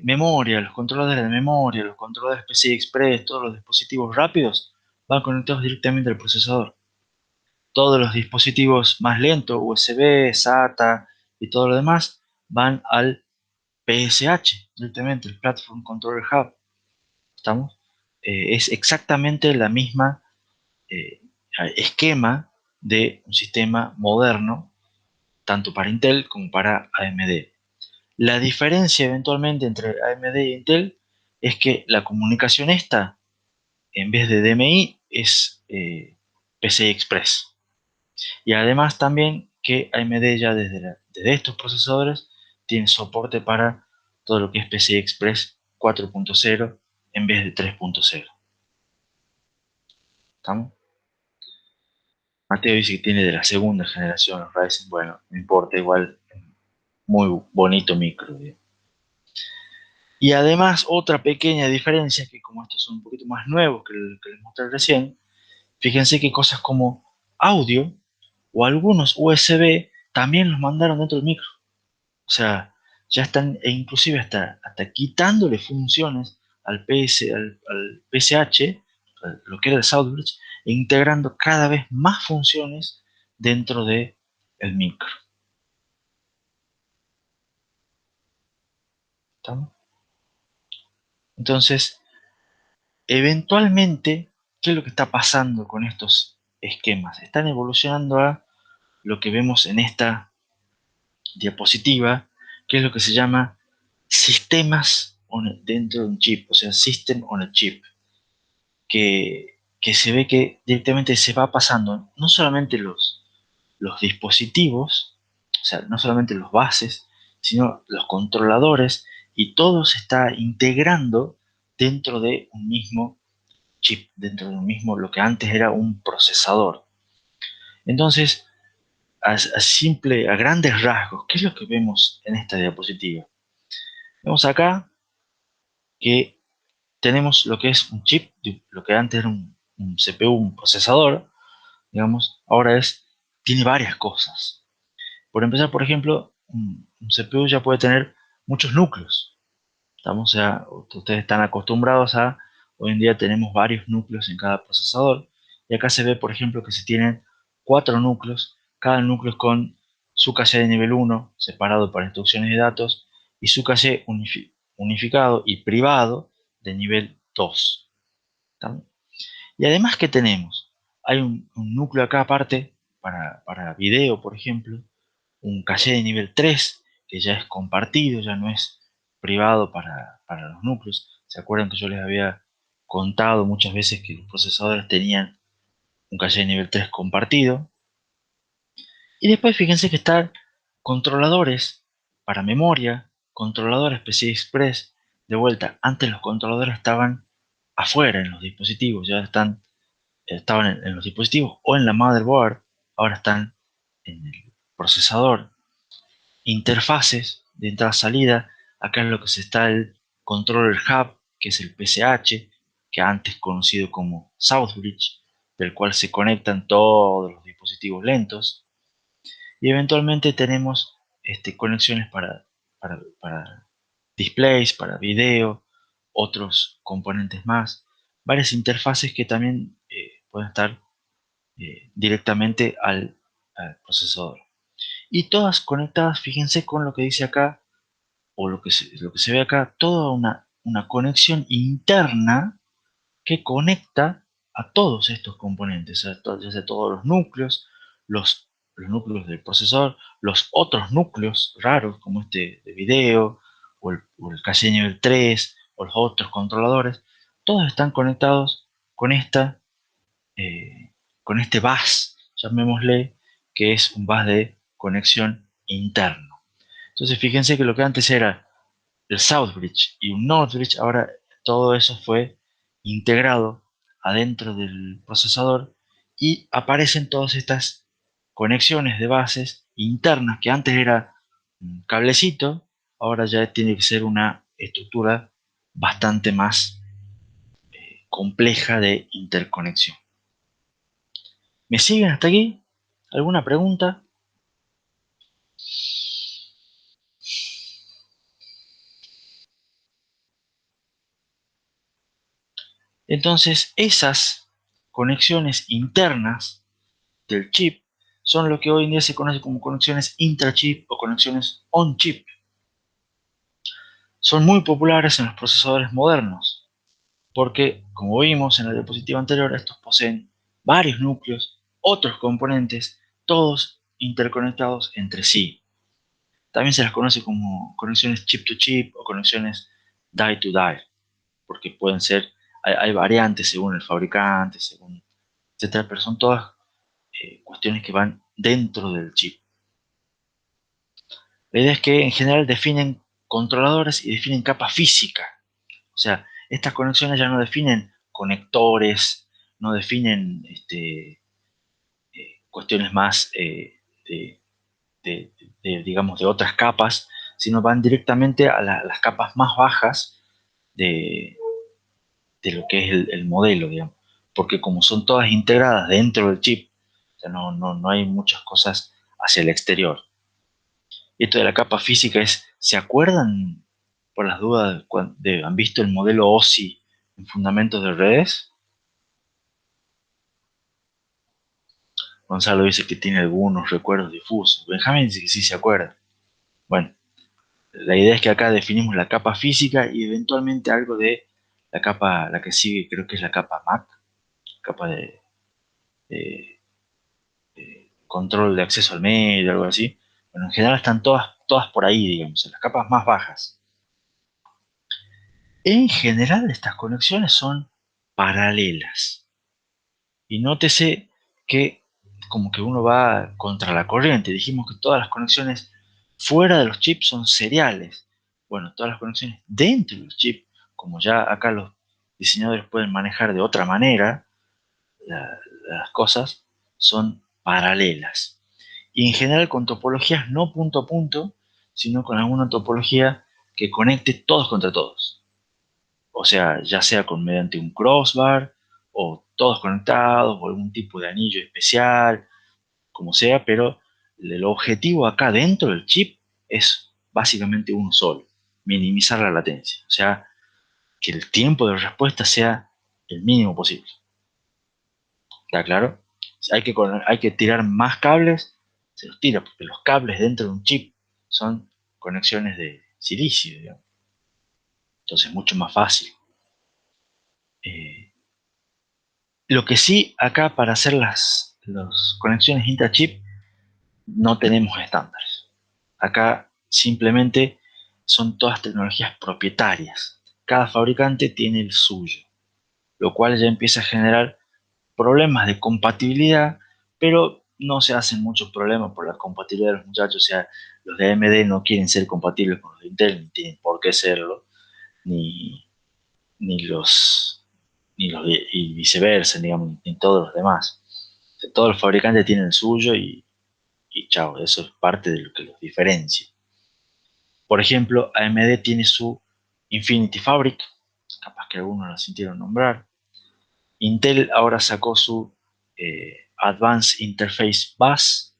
memoria, los controladores de memoria, los controladores PCI Express, todos los dispositivos rápidos van conectados directamente al procesador. Todos los dispositivos más lentos, USB, SATA y todo lo demás, van al PSH, directamente, el Platform Controller Hub. ¿Estamos? Es exactamente la misma eh, esquema de un sistema moderno, tanto para Intel como para AMD. La diferencia eventualmente entre AMD y Intel es que la comunicación esta, en vez de DMI, es PCI Express. Y además también que AMD ya desde estos procesadores tiene soporte para todo lo que es PCI Express 4.0 en vez de 3.0. ¿Estamos? Mateo dice que tiene de la segunda generación los Ryzen. Bueno, no importa, igual muy bonito micro. Y además otra pequeña diferencia es que como estos son un poquito más nuevos que el que les mostré recién, fíjense que cosas como audio o algunos USB también los mandaron dentro del micro. O sea, ya están, e inclusive hasta quitándole funciones al PSH, lo que era el Southbridge, e integrando cada vez más funciones dentro del micro. ¿Estamos? Entonces, eventualmente, ¿qué es lo que está pasando con estos esquemas? Están evolucionando a lo que vemos en esta diapositiva, que es lo que se llama sistemas dentro de un chip, o sea, System on a Chip, que se ve que directamente se va pasando no solamente los dispositivos, o sea, no solamente los bases, sino los controladores, y todo se está integrando dentro de un mismo chip, dentro de un mismo, lo que antes era un procesador. Entonces, a grandes rasgos, ¿qué es lo que vemos en esta diapositiva? Vemos acá que tenemos lo que es un chip, lo que antes era un CPU, un procesador, digamos, ahora tiene varias cosas. Por empezar, por ejemplo, un CPU ya puede tener muchos núcleos. Estamos, o sea, ustedes están acostumbrados a, hoy en día tenemos varios núcleos en cada procesador, y acá se ve, por ejemplo, que se tienen 4 núcleos, cada núcleo es con su caché de nivel 1, separado para instrucciones de datos, y su caché unificado y privado de nivel 2. ¿Estamos? Y además, ¿qué tenemos? Hay un núcleo acá aparte para video, por ejemplo, un caché de nivel 3 que ya es compartido, ya no es privado para los núcleos. ¿Se acuerdan que yo les había contado muchas veces que los procesadores tenían un caché de nivel 3 compartido? Y después fíjense que están controladores para memoria, controladores PCI Express. De vuelta, antes los controladores estaban afuera en los dispositivos, ya estaban en los dispositivos o en la motherboard, ahora están en el procesador. Interfaces de entrada-salida, acá es lo que se está el Controller Hub, que es el PCH, que antes conocido como Southbridge, del cual se conectan todos los dispositivos lentos. Y eventualmente tenemos conexiones para displays, para video, otros componentes más, varias interfaces que también pueden estar directamente al procesador. Y todas conectadas, fíjense con lo que dice acá, o lo que se ve acá, toda una conexión interna que conecta a todos estos componentes, ya sea todos los núcleos del procesador, los otros núcleos raros, como este de video, o el caché nivel 3, o los otros controladores, todos están conectados con eh, con este bus, llamémosle, que es un bus de conexión interno. Entonces fíjense que lo que antes era el Southbridge y un Northbridge, ahora todo eso fue integrado adentro del procesador, y aparecen todas estas conexiones de bases internas, que antes era un cablecito, ahora ya tiene que ser una estructura bastante más compleja de interconexión. ¿Me siguen hasta aquí? ¿Alguna pregunta? Entonces, esas conexiones internas del chip son lo que hoy en día se conoce como conexiones intra-chip o conexiones on-chip. Son muy populares en los procesadores modernos, porque, como vimos en la diapositiva anterior, estos poseen varios núcleos, otros componentes, todos interconectados entre sí. También se las conoce como conexiones chip-to-chip o conexiones die-to-die, porque pueden ser, hay variantes según el fabricante, según, etcétera, pero son todas cuestiones que van dentro del chip. La idea es que en general definen controladores y definen capa física. O sea, estas conexiones ya no definen conectores, no definen cuestiones más de, digamos, de otras capas, sino van directamente a las capas más bajas de, de lo que es el modelo, digamos. Porque como son todas integradas dentro del chip, o sea, no hay muchas cosas hacia el exterior. Y esto de la capa física es, ¿se acuerdan, por las dudas, han visto el modelo OSI en fundamentos de redes? Gonzalo dice que tiene algunos recuerdos difusos. Benjamín dice que sí se acuerda. Bueno, la idea es que acá definimos la capa física y eventualmente algo de la capa, la que sigue, creo que es la capa MAC, capa de- de control de acceso al medio, algo así. Bueno, en general están todas por ahí, digamos, en las capas más bajas. En general, estas conexiones son paralelas. Y nótese que como que uno va contra la corriente. Dijimos que todas las conexiones fuera de los chips son seriales. Bueno, todas las conexiones dentro de los chips, como ya acá los diseñadores pueden manejar de otra manera las cosas, son paralelas. Y en general con topologías no punto a punto, sino con alguna topología que conecte todos contra todos. O sea, ya sea mediante un crossbar o todos conectados o algún tipo de anillo especial, como sea, pero el objetivo acá dentro del chip es básicamente uno solo, minimizar la latencia. O sea, que el tiempo de respuesta sea el mínimo posible. ¿Está claro? Si hay que tirar más cables, se los tira, porque los cables dentro de un chip son conexiones de silicio, digamos. Entonces es mucho más fácil. Eh, Lo que sí, acá para hacer las conexiones intra-chip no tenemos estándares. Acá simplemente son todas tecnologías propietarias. Cada fabricante tiene el suyo, lo cual ya empieza a generar problemas de compatibilidad, pero no se hacen muchos problemas por la compatibilidad de los muchachos. O sea, los de AMD no quieren ser compatibles con los de Intel, ni tienen por qué serlo, ni, ni los, y viceversa, digamos, ni todos los demás. O sea, todos los fabricantes tienen el suyo y chao, eso es parte de lo que los diferencia. Por ejemplo, AMD tiene su Infinity Fabric, capaz que algunos la sintieron nombrar. Intel ahora sacó su Advanced Interface Bus,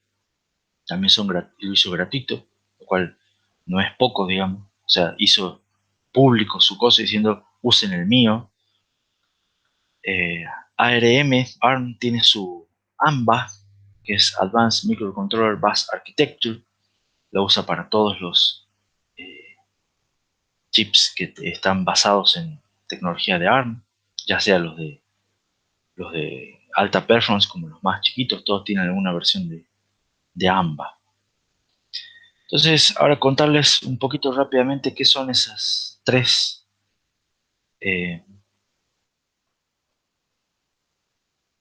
también lo hizo gratuito, lo cual no es poco, digamos. O sea, hizo público su cosa diciendo, usen el mío. Eh, ARM tiene su AMBA, que es Advanced Microcontroller Bus Architecture, lo usa para todos los chips que están basados en tecnología de ARM, ya sea los de alta performance como los más chiquitos, todos tienen alguna versión de AMBA. Entonces, ahora contarles un poquito rápidamente qué son esas tres. eh,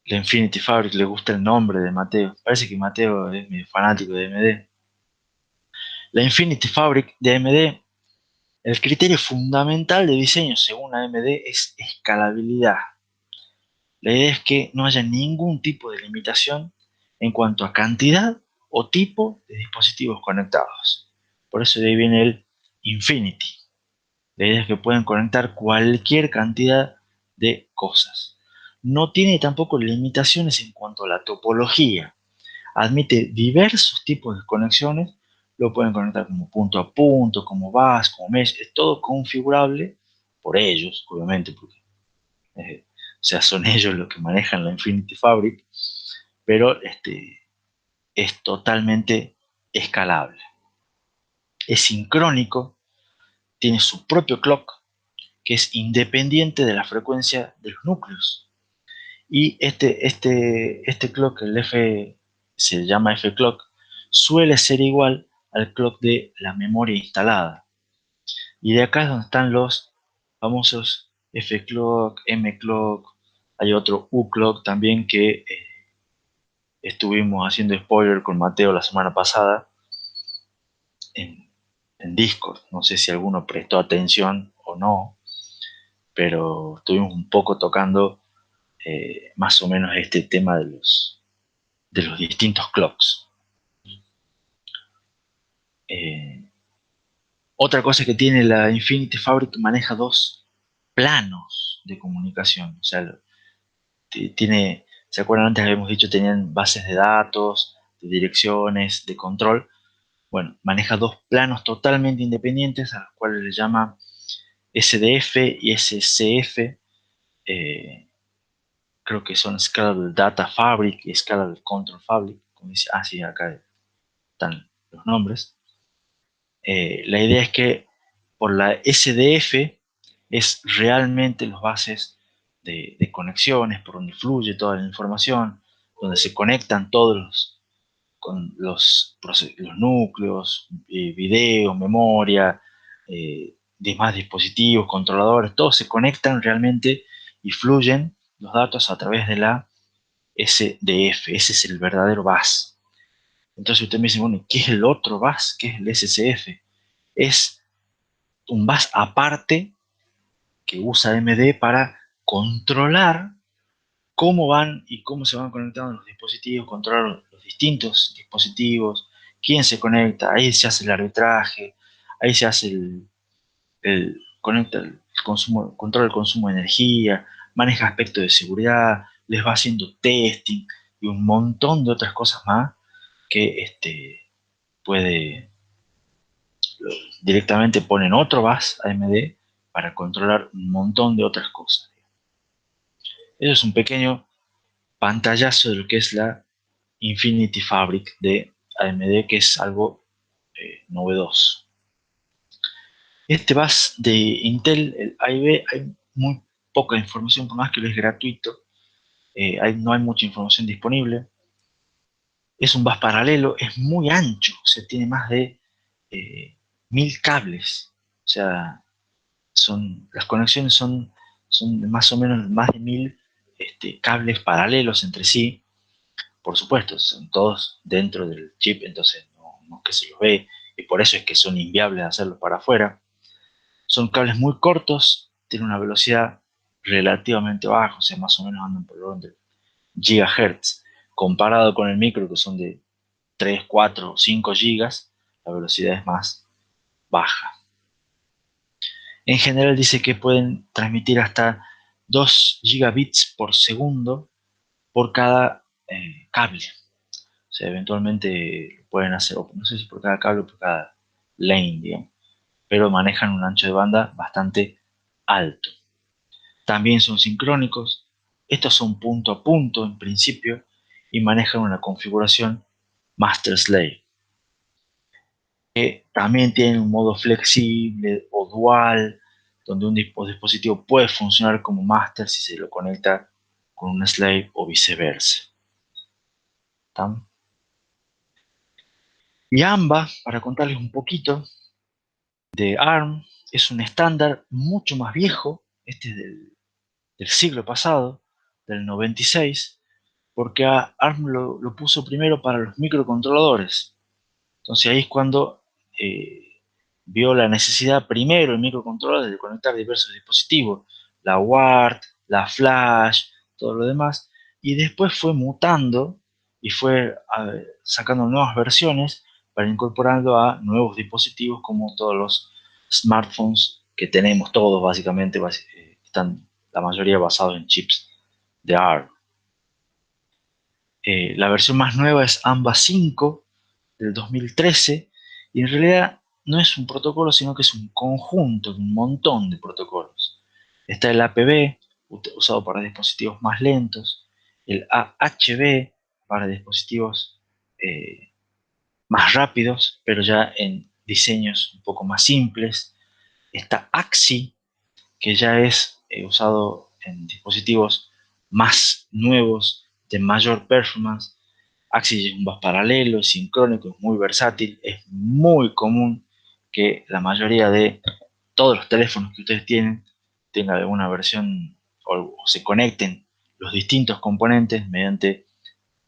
la Infinity Fabric le gusta el nombre de Mateo. Parece que Mateo es medio fanático de AMD. La Infinity Fabric de AMD, el criterio fundamental de diseño según AMD es escalabilidad. La idea es que no haya ningún tipo de limitación en cuanto a cantidad o tipo de dispositivos conectados. Por eso de ahí viene el Infinity. La idea es que pueden conectar cualquier cantidad de cosas. No tiene tampoco limitaciones en cuanto a la topología. Admite diversos tipos de conexiones. Lo pueden conectar como punto a punto, como bus, como mesh. Es todo configurable por ellos, obviamente, porque o sea, son ellos los que manejan la Infinity Fabric, pero es totalmente escalable. Es sincrónico, tiene su propio clock, que es independiente de la frecuencia de los núcleos. Y este clock, el F, se llama F-clock, suele ser igual al clock de la memoria instalada. Y de acá es donde están los famosos F-clock, M-clock, hay otro U-clock también que estuvimos haciendo spoiler con Mateo la semana pasada en, en Discord. No sé si alguno prestó atención o no, pero estuvimos un poco tocando más o menos este tema de los distintos clocks. Eh, Otra cosa que tiene la Infinity Fabric, maneja dos planos de comunicación. O sea, tiene, ¿se acuerdan? Antes habíamos dicho tenían bases de datos, de direcciones, de control. Bueno, maneja dos planos totalmente independientes a los cuales le llama SDF y SCF. eh, Creo que son Scalable Data Fabric y Scalable Control Fabric, como dice, sí, acá están los nombres. La idea es que por la SDF es realmente los bases de conexiones, por donde fluye toda la información, donde se conectan todos con los núcleos, video, memoria, demás dispositivos, controladores, todos se conectan realmente y fluyen los datos a través de la SDF. Ese es el verdadero bus. Entonces usted me dice, bueno, ¿qué es el otro bus? ¿Qué es el SCF? Es un bus aparte que usa AMD para controlar cómo van y cómo se van conectando los dispositivos, controlar los distintos dispositivos, quién se conecta, ahí se hace el arbitraje, ahí se hace conecta el consumo, controla el consumo de energía, maneja aspectos de seguridad, les va haciendo testing y un montón de otras cosas más que puede directamente ponen otro bus AMD para controlar un montón de otras cosas. Eso es un pequeño pantallazo de lo que es la Infinity Fabric de AMD, que es algo novedoso. Este bus de Intel, el AIB, hay muy poca información, por más que lo es gratuito, no hay mucha información disponible. Es un bus paralelo, es muy ancho, o sea, tiene más de 1000 cables. O sea, las conexiones son más o menos más de 1000 cables paralelos entre sí. Por supuesto, son todos dentro del chip, entonces no es que se los ve, y por eso es que son inviables hacerlos para afuera. Son cables muy cortos, tienen una velocidad relativamente baja, o sea, más o menos andan por el orden de gigahertz, comparado con el micro que son de 3, 4, 5 gigas, la velocidad es más baja. En general dice que pueden transmitir hasta 2 gigabits por segundo por cada cable. O sea, eventualmente pueden hacer, no sé si por cada cable o por cada lane, digamos, pero manejan un ancho de banda bastante alto. También son sincrónicos. Estos son punto a punto en principio y manejan una configuración master-slave, que también tienen un modo flexible o dual, donde un dispositivo puede funcionar como master si se lo conecta con una slave o viceversa. ¿Tam? Y AMBA, para contarles un poquito de ARM, es un estándar mucho más viejo, este es del siglo pasado, del 96, porque ARM lo puso primero para los microcontroladores. Entonces ahí es cuando vio la necesidad primero en microcontroladores de conectar diversos dispositivos, la UART, la Flash, todo lo demás, y después fue mutando y fue sacando nuevas versiones para incorporarlo a nuevos dispositivos como todos los smartphones que tenemos todos básicamente, están la mayoría basados en chips de ARM. La versión más nueva es AMBA 5 del 2013 y en realidad no es un protocolo sino que es un conjunto de un montón de protocolos. Está el APB, usado para dispositivos más lentos, el AHB para dispositivos más rápidos, pero ya en diseños un poco más simples. Está AXI, que ya es usado en dispositivos más nuevos, de mayor performance. AXI es un bus paralelo, es sincrónico, es muy versátil, es muy común que la mayoría de todos los teléfonos que ustedes tienen tengan alguna versión o se conecten los distintos componentes mediante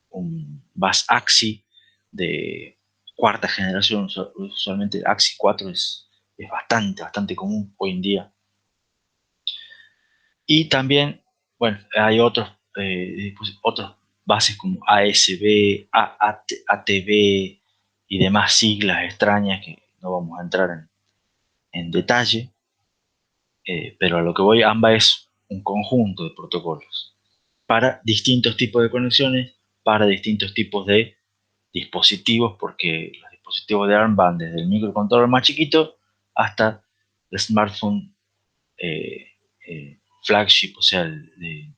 un bus AXI de cuarta generación. Usualmente el AXI 4 es bastante común hoy en día. Y también, bueno, hay otros bases como ASB, ATB y demás siglas extrañas que no vamos a entrar en detalle, pero a lo que voy, AMBA es un conjunto de protocolos para distintos tipos de conexiones, para distintos tipos de dispositivos, porque los dispositivos de ARM van desde el microcontroller más chiquito hasta el smartphone flagship, o sea, el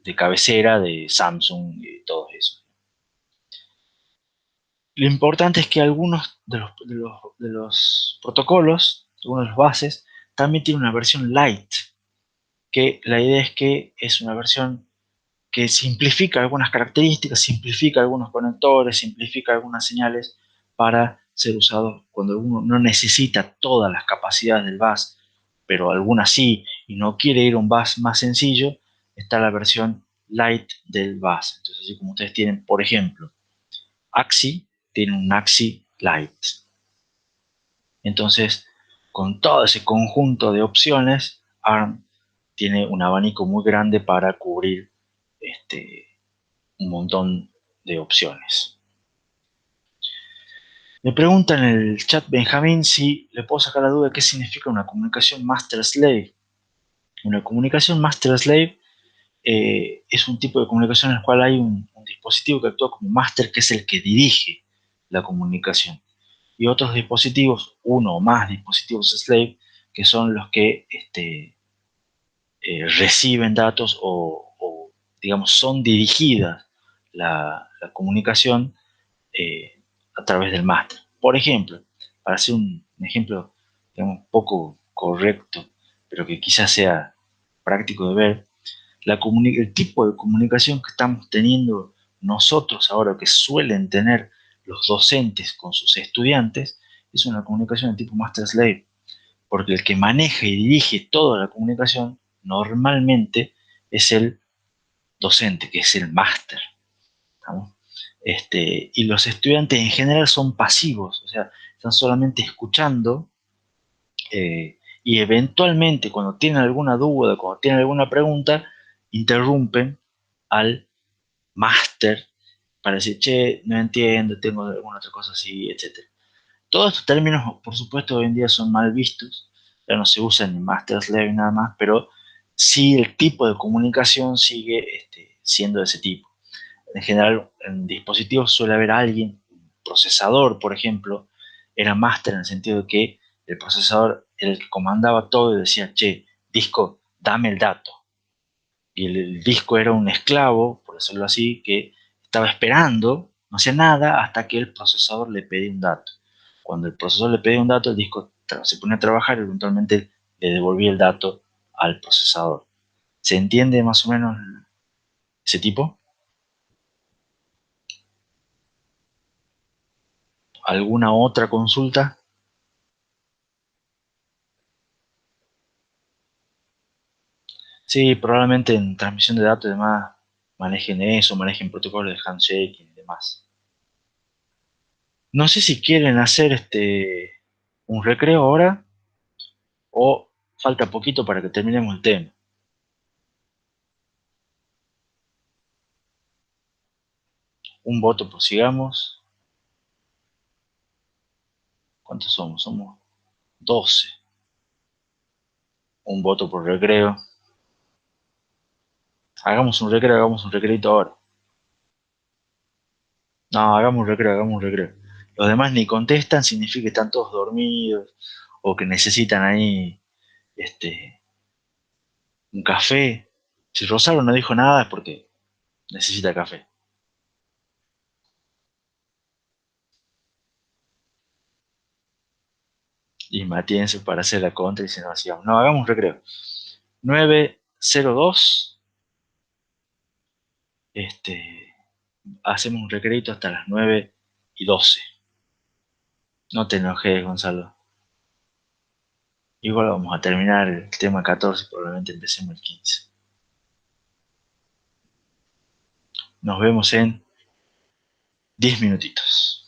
de cabecera de Samsung y todo eso. Lo importante es que algunos de los protocolos, algunos de los bases, también tienen una versión light, que la idea es que es una versión que simplifica algunas características, simplifica algunos conectores, simplifica algunas señales para ser usados cuando uno no necesita todas las capacidades del bus, pero algunas sí, y no quiere ir a un bus más sencillo, está la versión light del bus. Entonces, así como ustedes tienen, por ejemplo, AXI, tiene un AXI Light. Entonces, con todo ese conjunto de opciones, ARM tiene un abanico muy grande para cubrir un montón de opciones. Me pregunta en el chat Benjamín si le puedo sacar la duda de qué significa una comunicación master-slave. Una comunicación master-slave es un tipo de comunicación en el cual hay un dispositivo que actúa como master, que es el que dirige la comunicación, y otros dispositivos, uno o más dispositivos slave, que son los que reciben datos o, digamos, son dirigidas la comunicación a través del máster. Por ejemplo, para hacer un ejemplo, digamos, poco correcto, pero que quizás sea práctico de ver, el tipo de comunicación que estamos teniendo nosotros ahora, que suelen tener los docentes con sus estudiantes, es una comunicación de tipo master-slave, porque el que maneja y dirige toda la comunicación normalmente es el docente, que es el máster. Y los estudiantes en general son pasivos, o sea, están solamente escuchando y eventualmente cuando tienen alguna duda, cuando tienen alguna pregunta, interrumpen al máster para decir, che, no entiendo, tengo alguna otra cosa así, etc. Todos estos términos, por supuesto, hoy en día son mal vistos, ya no se usan ni master slave nada más, pero sí el tipo de comunicación sigue siendo de ese tipo. En general, en dispositivos suele haber alguien, un procesador, por ejemplo, era máster en el sentido de que el procesador era el que comandaba todo y decía, che, disco, dame el dato. Y el disco era un esclavo, por decirlo así, que estaba esperando, no hacía nada, hasta que el procesador le pedía un dato. Cuando el procesador le pedía un dato, el disco se ponía a trabajar y eventualmente le devolvía el dato al procesador. ¿Se entiende más o menos ese tipo? ¿Alguna otra consulta? Sí, probablemente en transmisión de datos y demás manejen eso, manejen protocolos de handshake y demás. No sé si quieren hacer un recreo ahora o falta poquito para que terminemos el tema. Un voto por sigamos. ¿Cuántos somos? Somos 12. Un voto por recreo. Hagamos un recreito ahora. No, hagamos un recreo. Los demás ni contestan, significa que están todos dormidos o que necesitan ahí un café. Si Rosario no dijo nada es porque necesita café. Y Matienzo para hacer la contra y dice, no, sigamos. No, hagamos un recreo. 9:02. Hacemos un recreito hasta las 9:12. No te enojes, Gonzalo. Igual vamos a terminar el tema 14 y probablemente empecemos el 15. Nos vemos en 10 minutitos.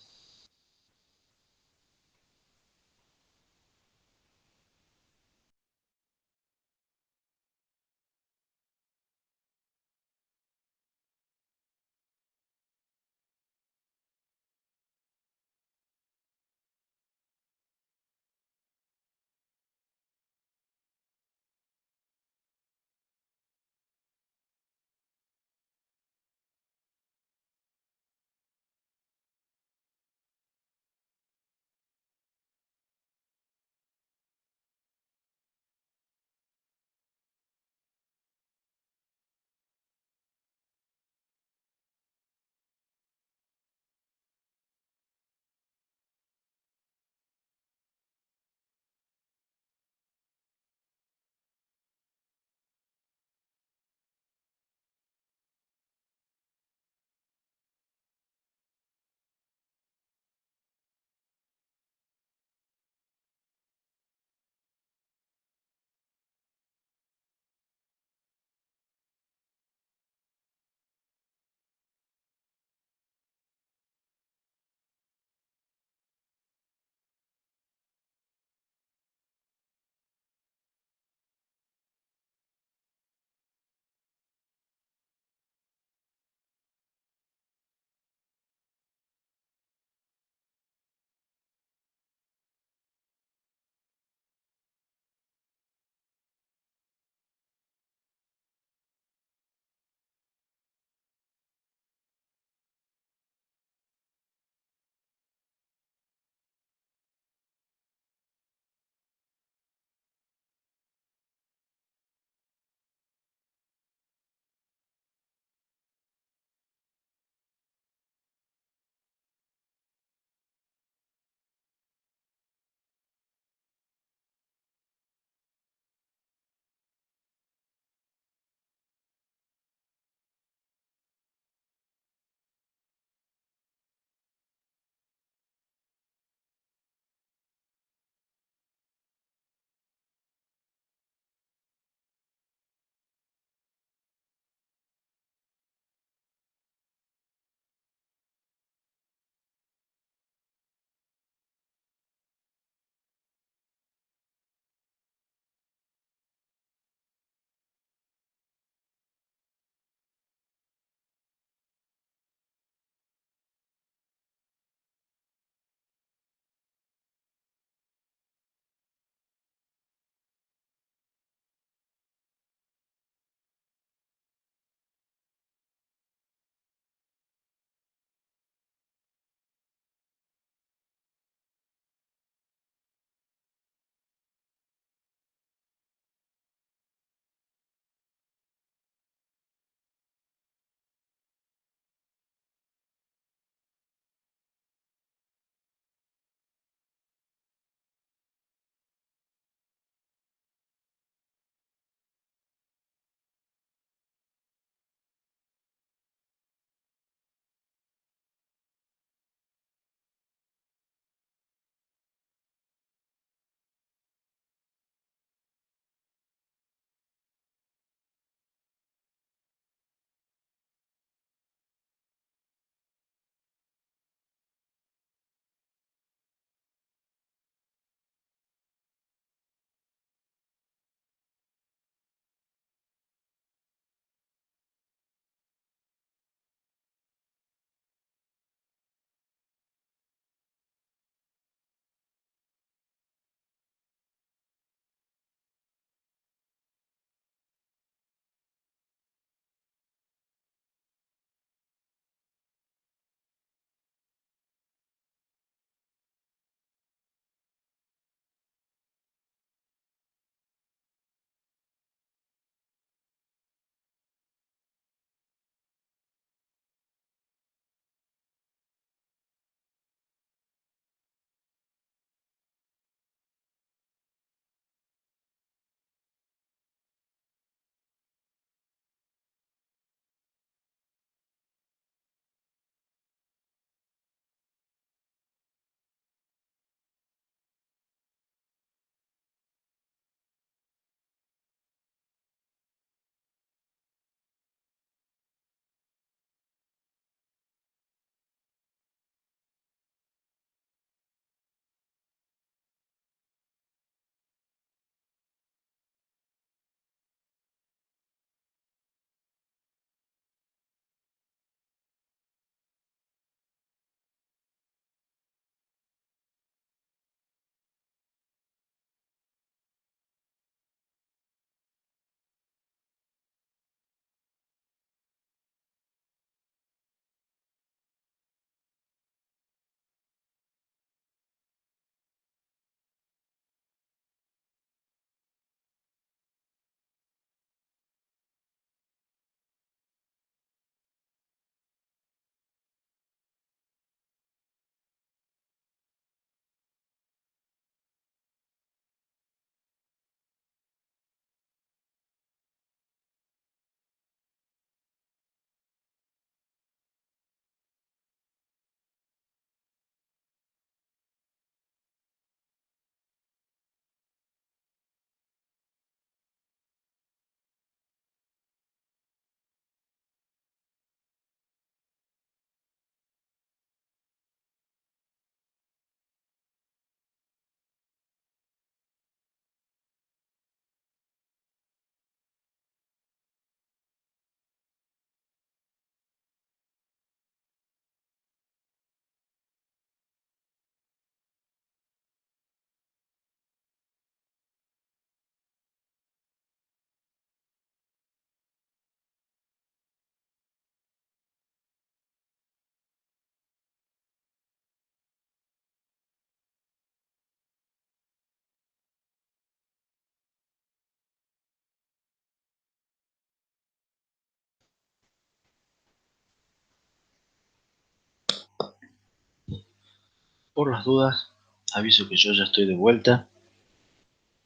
por las dudas, aviso que yo ya estoy de vuelta,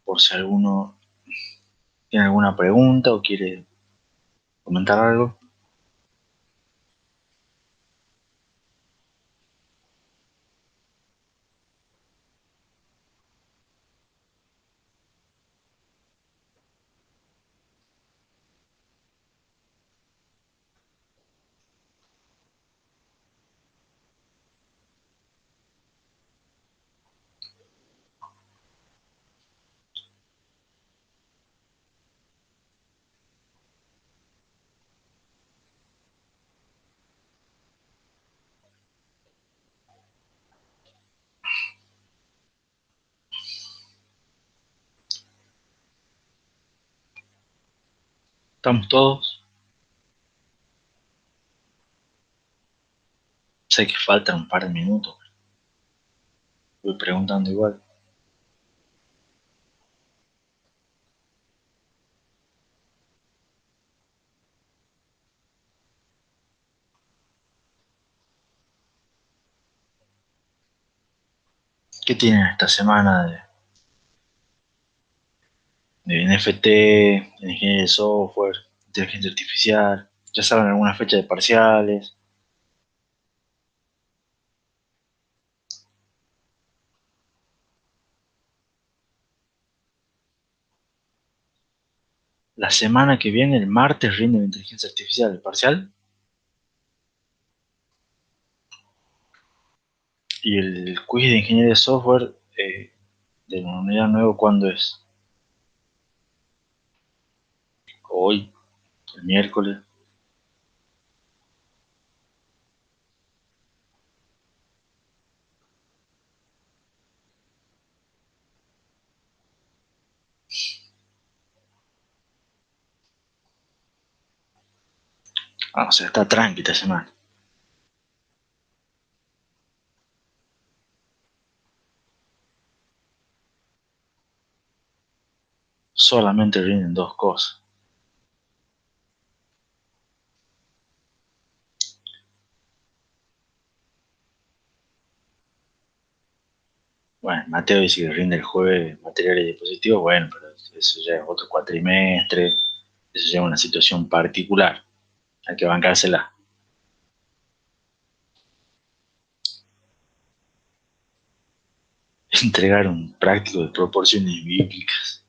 por si alguno tiene alguna pregunta o quiere comentar algo. ¿Estamos todos? Sé que faltan un par de minutos, voy preguntando igual. ¿Qué tienen esta semana de NFT, de ingeniería de software, inteligencia artificial? ¿Ya saben alguna fecha de parciales? La semana que viene, el martes, rinde de inteligencia artificial el parcial. Y el quiz de ingeniería de software de la unidad nuevo, ¿cuándo es? Hoy, el miércoles. Ah, o sea, está tranqui esta semana. Solamente rinden dos cosas. Bueno, Mateo dice que rinde el jueves materiales y dispositivos, bueno, pero eso ya es otro cuatrimestre, eso ya es una situación particular, hay que bancársela. Entregar un práctico de proporciones bíblicas.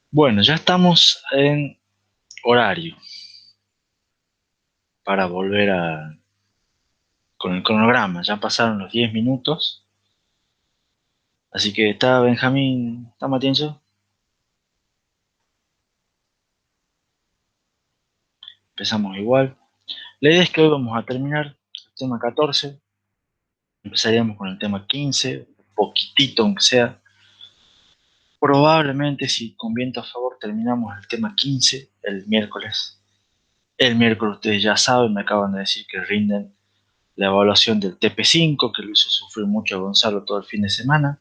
Bueno, ya estamos en horario para volver con el cronograma, ya pasaron los 10 minutos, así que está Benjamín, está Matienzo, empezamos igual. La idea es que hoy vamos a terminar el tema 14. Empezaríamos con el tema 15, poquitito aunque sea. Probablemente, si con viento a favor, terminamos el tema 15 el miércoles. El miércoles ustedes ya saben, me acaban de decir que rinden la evaluación del TP5, que lo hizo sufrir mucho a Gonzalo todo el fin de semana.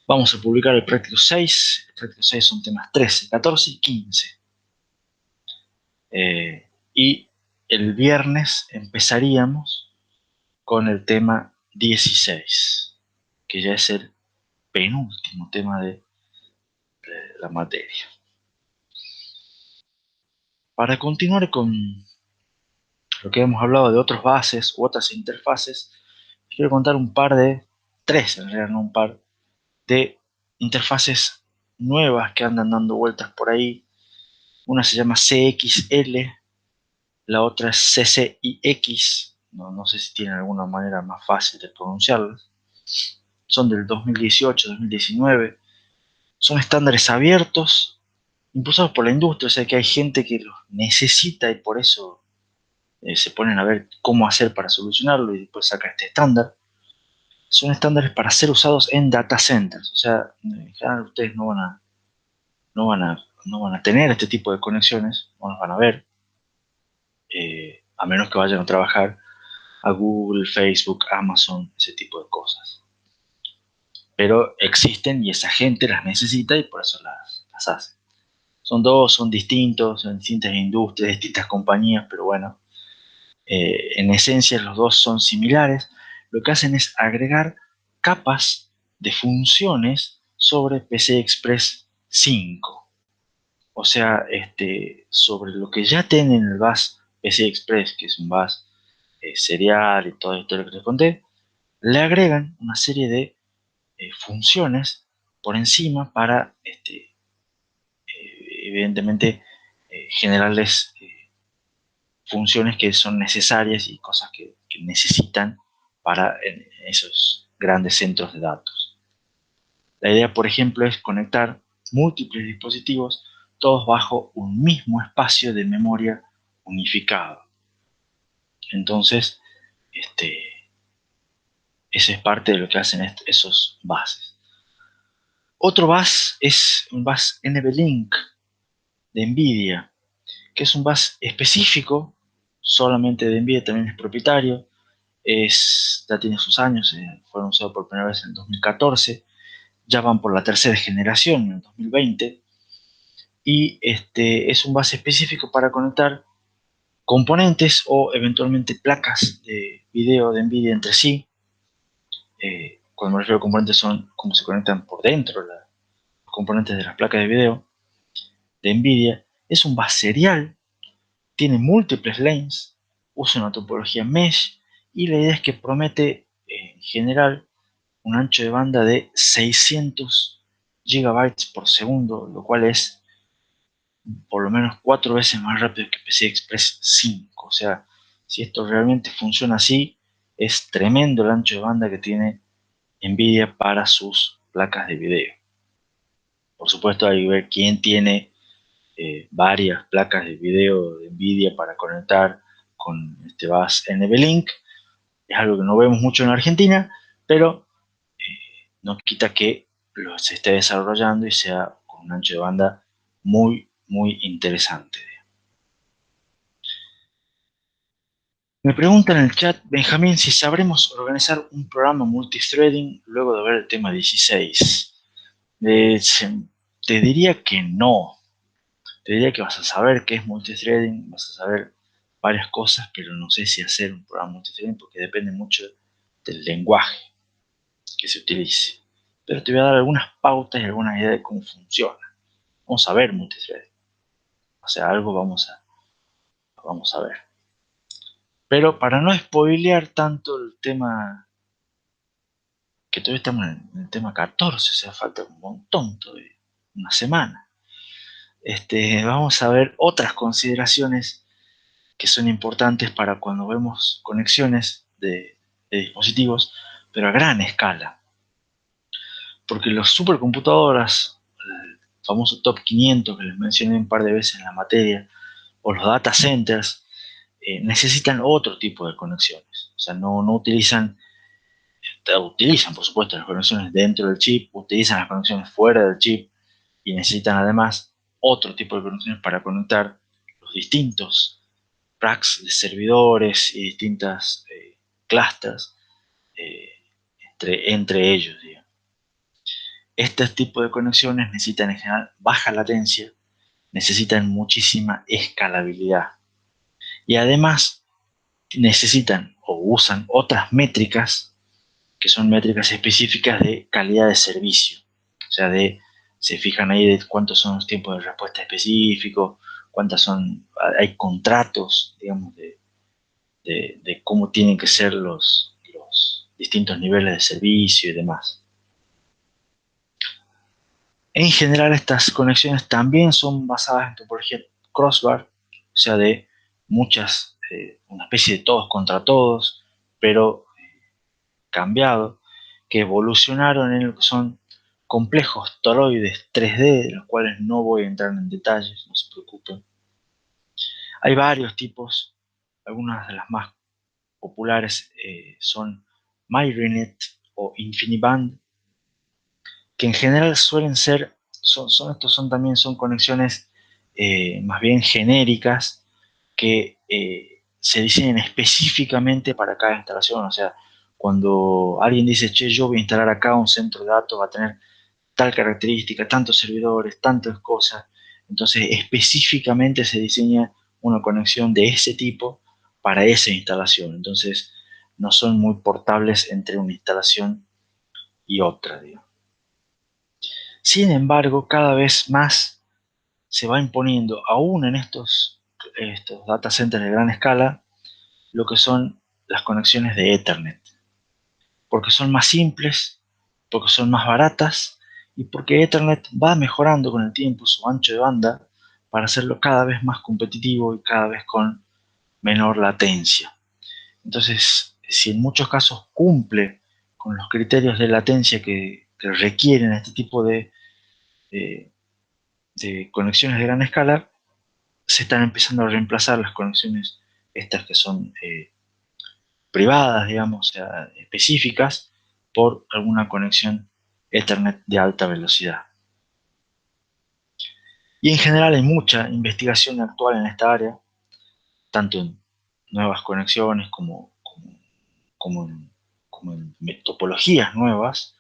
Vamos a publicar el práctico 6. El práctico 6 son temas 13, 14 y 15. Y el viernes empezaríamos con el tema 16, que ya es el penúltimo tema de la materia. Para continuar con lo que hemos hablado de otras bases u otras interfaces, quiero contar tres en realidad, no un par, de interfaces nuevas que andan dando vueltas por ahí. Una se llama CXL, la otra es CCIX, no sé si tienen alguna manera más fácil de pronunciarlas. Son del 2018-2019, son estándares abiertos, impulsados por la industria, o sea que hay gente que los necesita y por eso se ponen a ver cómo hacer para solucionarlo y después saca este estándar. Son estándares para ser usados en data centers, o sea, en general ustedes no van a tener este tipo de conexiones, no los van a ver, a menos que vayan a trabajar a Google, Facebook, Amazon, ese tipo de cosas. Pero existen y esa gente las necesita y por eso las hace. son distintos, son distintas industrias, distintas compañías, pero bueno, en esencia los dos son similares. Lo que hacen es agregar capas de funciones sobre PCI Express 5. O sea, sobre lo que ya tienen el bus PCI Express, que es un bus serial y todo esto lo que les conté, le agregan una serie de funciones por encima para, evidentemente, generarles funciones que son necesarias y cosas que necesitan para esos grandes centros de datos. La idea, por ejemplo, es conectar múltiples dispositivos, todos bajo un mismo espacio de memoria unificado. Entonces, esa es parte de lo que hacen esos buses. Otro bus es un bus NVLink de NVIDIA, que es un bus específico, solamente de NVIDIA, también es propietario, ya tiene sus años, fueron usados por primera vez en el 2014, ya van por la tercera generación en el 2020, y es un bus específico para conectar componentes o eventualmente placas de video de NVIDIA entre sí. Cuando me refiero a componentes son como se conectan por dentro los componentes de las placas de video de NVIDIA. Es un bus serial, tiene múltiples lanes, usa una topología mesh y la idea es que promete en general un ancho de banda de 600 gigabytes por segundo, lo cual es por lo menos 4 veces más rápido que PCI Express 5. O sea, si esto realmente funciona así, es tremendo el ancho de banda que tiene NVIDIA para sus placas de video. Por supuesto, hay que ver quién tiene varias placas de video de NVIDIA para conectar con este bus NVLink. Es algo que no vemos mucho en Argentina, pero no quita que se esté desarrollando y sea con un ancho de banda muy, muy interesante. Me pregunta en el chat, Benjamín, si sabremos organizar un programa multithreading luego de ver el tema 16. Te diría que no. Te diría que vas a saber qué es multithreading, vas a saber varias cosas, pero no sé si hacer un programa multithreading porque depende mucho del lenguaje que se utilice. Pero te voy a dar algunas pautas y algunas ideas de cómo funciona. Vamos a ver multithreading. O sea, algo vamos a ver. Pero para no spoilear tanto el tema, que todavía estamos en el tema 14, o sea, falta un montón todavía, una semana. Vamos a ver otras consideraciones que son importantes para cuando vemos conexiones de dispositivos, pero a gran escala. Porque los supercomputadoras, el famoso top 500 que les mencioné un par de veces en la materia, o los data centers, necesitan otro tipo de conexiones. O sea, no utilizan por supuesto las conexiones dentro del chip, utilizan las conexiones fuera del chip y necesitan además otro tipo de conexiones para conectar los distintos racks de servidores y distintas clusters eh, entre ellos, digamos. Este tipo de conexiones necesitan en general baja latencia, necesitan muchísima escalabilidad y además necesitan o usan otras métricas que son métricas específicas de calidad de servicio. O sea, se fijan ahí de cuántos son los tiempos de respuesta específicos, hay contratos, digamos, de cómo tienen que ser los distintos niveles de servicio y demás. En general, estas conexiones también son basadas en topología crossbar, o sea, de una especie de todos contra todos, pero cambiado, que evolucionaron en lo que son complejos toroides 3D, de los cuales no voy a entrar en detalles, no se preocupen. Hay varios tipos, algunas de las más populares son MyRenet o InfiniBand, que en general suelen ser, también son conexiones más bien genéricas que se diseñan específicamente para cada instalación. O sea, cuando alguien dice, che, yo voy a instalar acá un centro de datos, va a tener tal característica, tantos servidores, tantas cosas, Entonces, específicamente se diseña una conexión de ese tipo para esa instalación. Entonces, no son muy portables entre una instalación y otra, digamos. Sin embargo, cada vez más se va imponiendo, aún en estos data centers de gran escala, lo que son las conexiones de Ethernet, porque son más simples, porque son más baratas y porque Ethernet va mejorando con el tiempo su ancho de banda para hacerlo cada vez más competitivo y cada vez con menor latencia. Entonces, si en muchos casos cumple con los criterios de latencia que requieren este tipo de, de conexiones de gran escala, se están empezando a reemplazar las conexiones estas que son privadas, digamos, o sea, específicas, por alguna conexión Ethernet de alta velocidad. Y en general hay mucha investigación actual en esta área, tanto en nuevas conexiones como en topologías nuevas,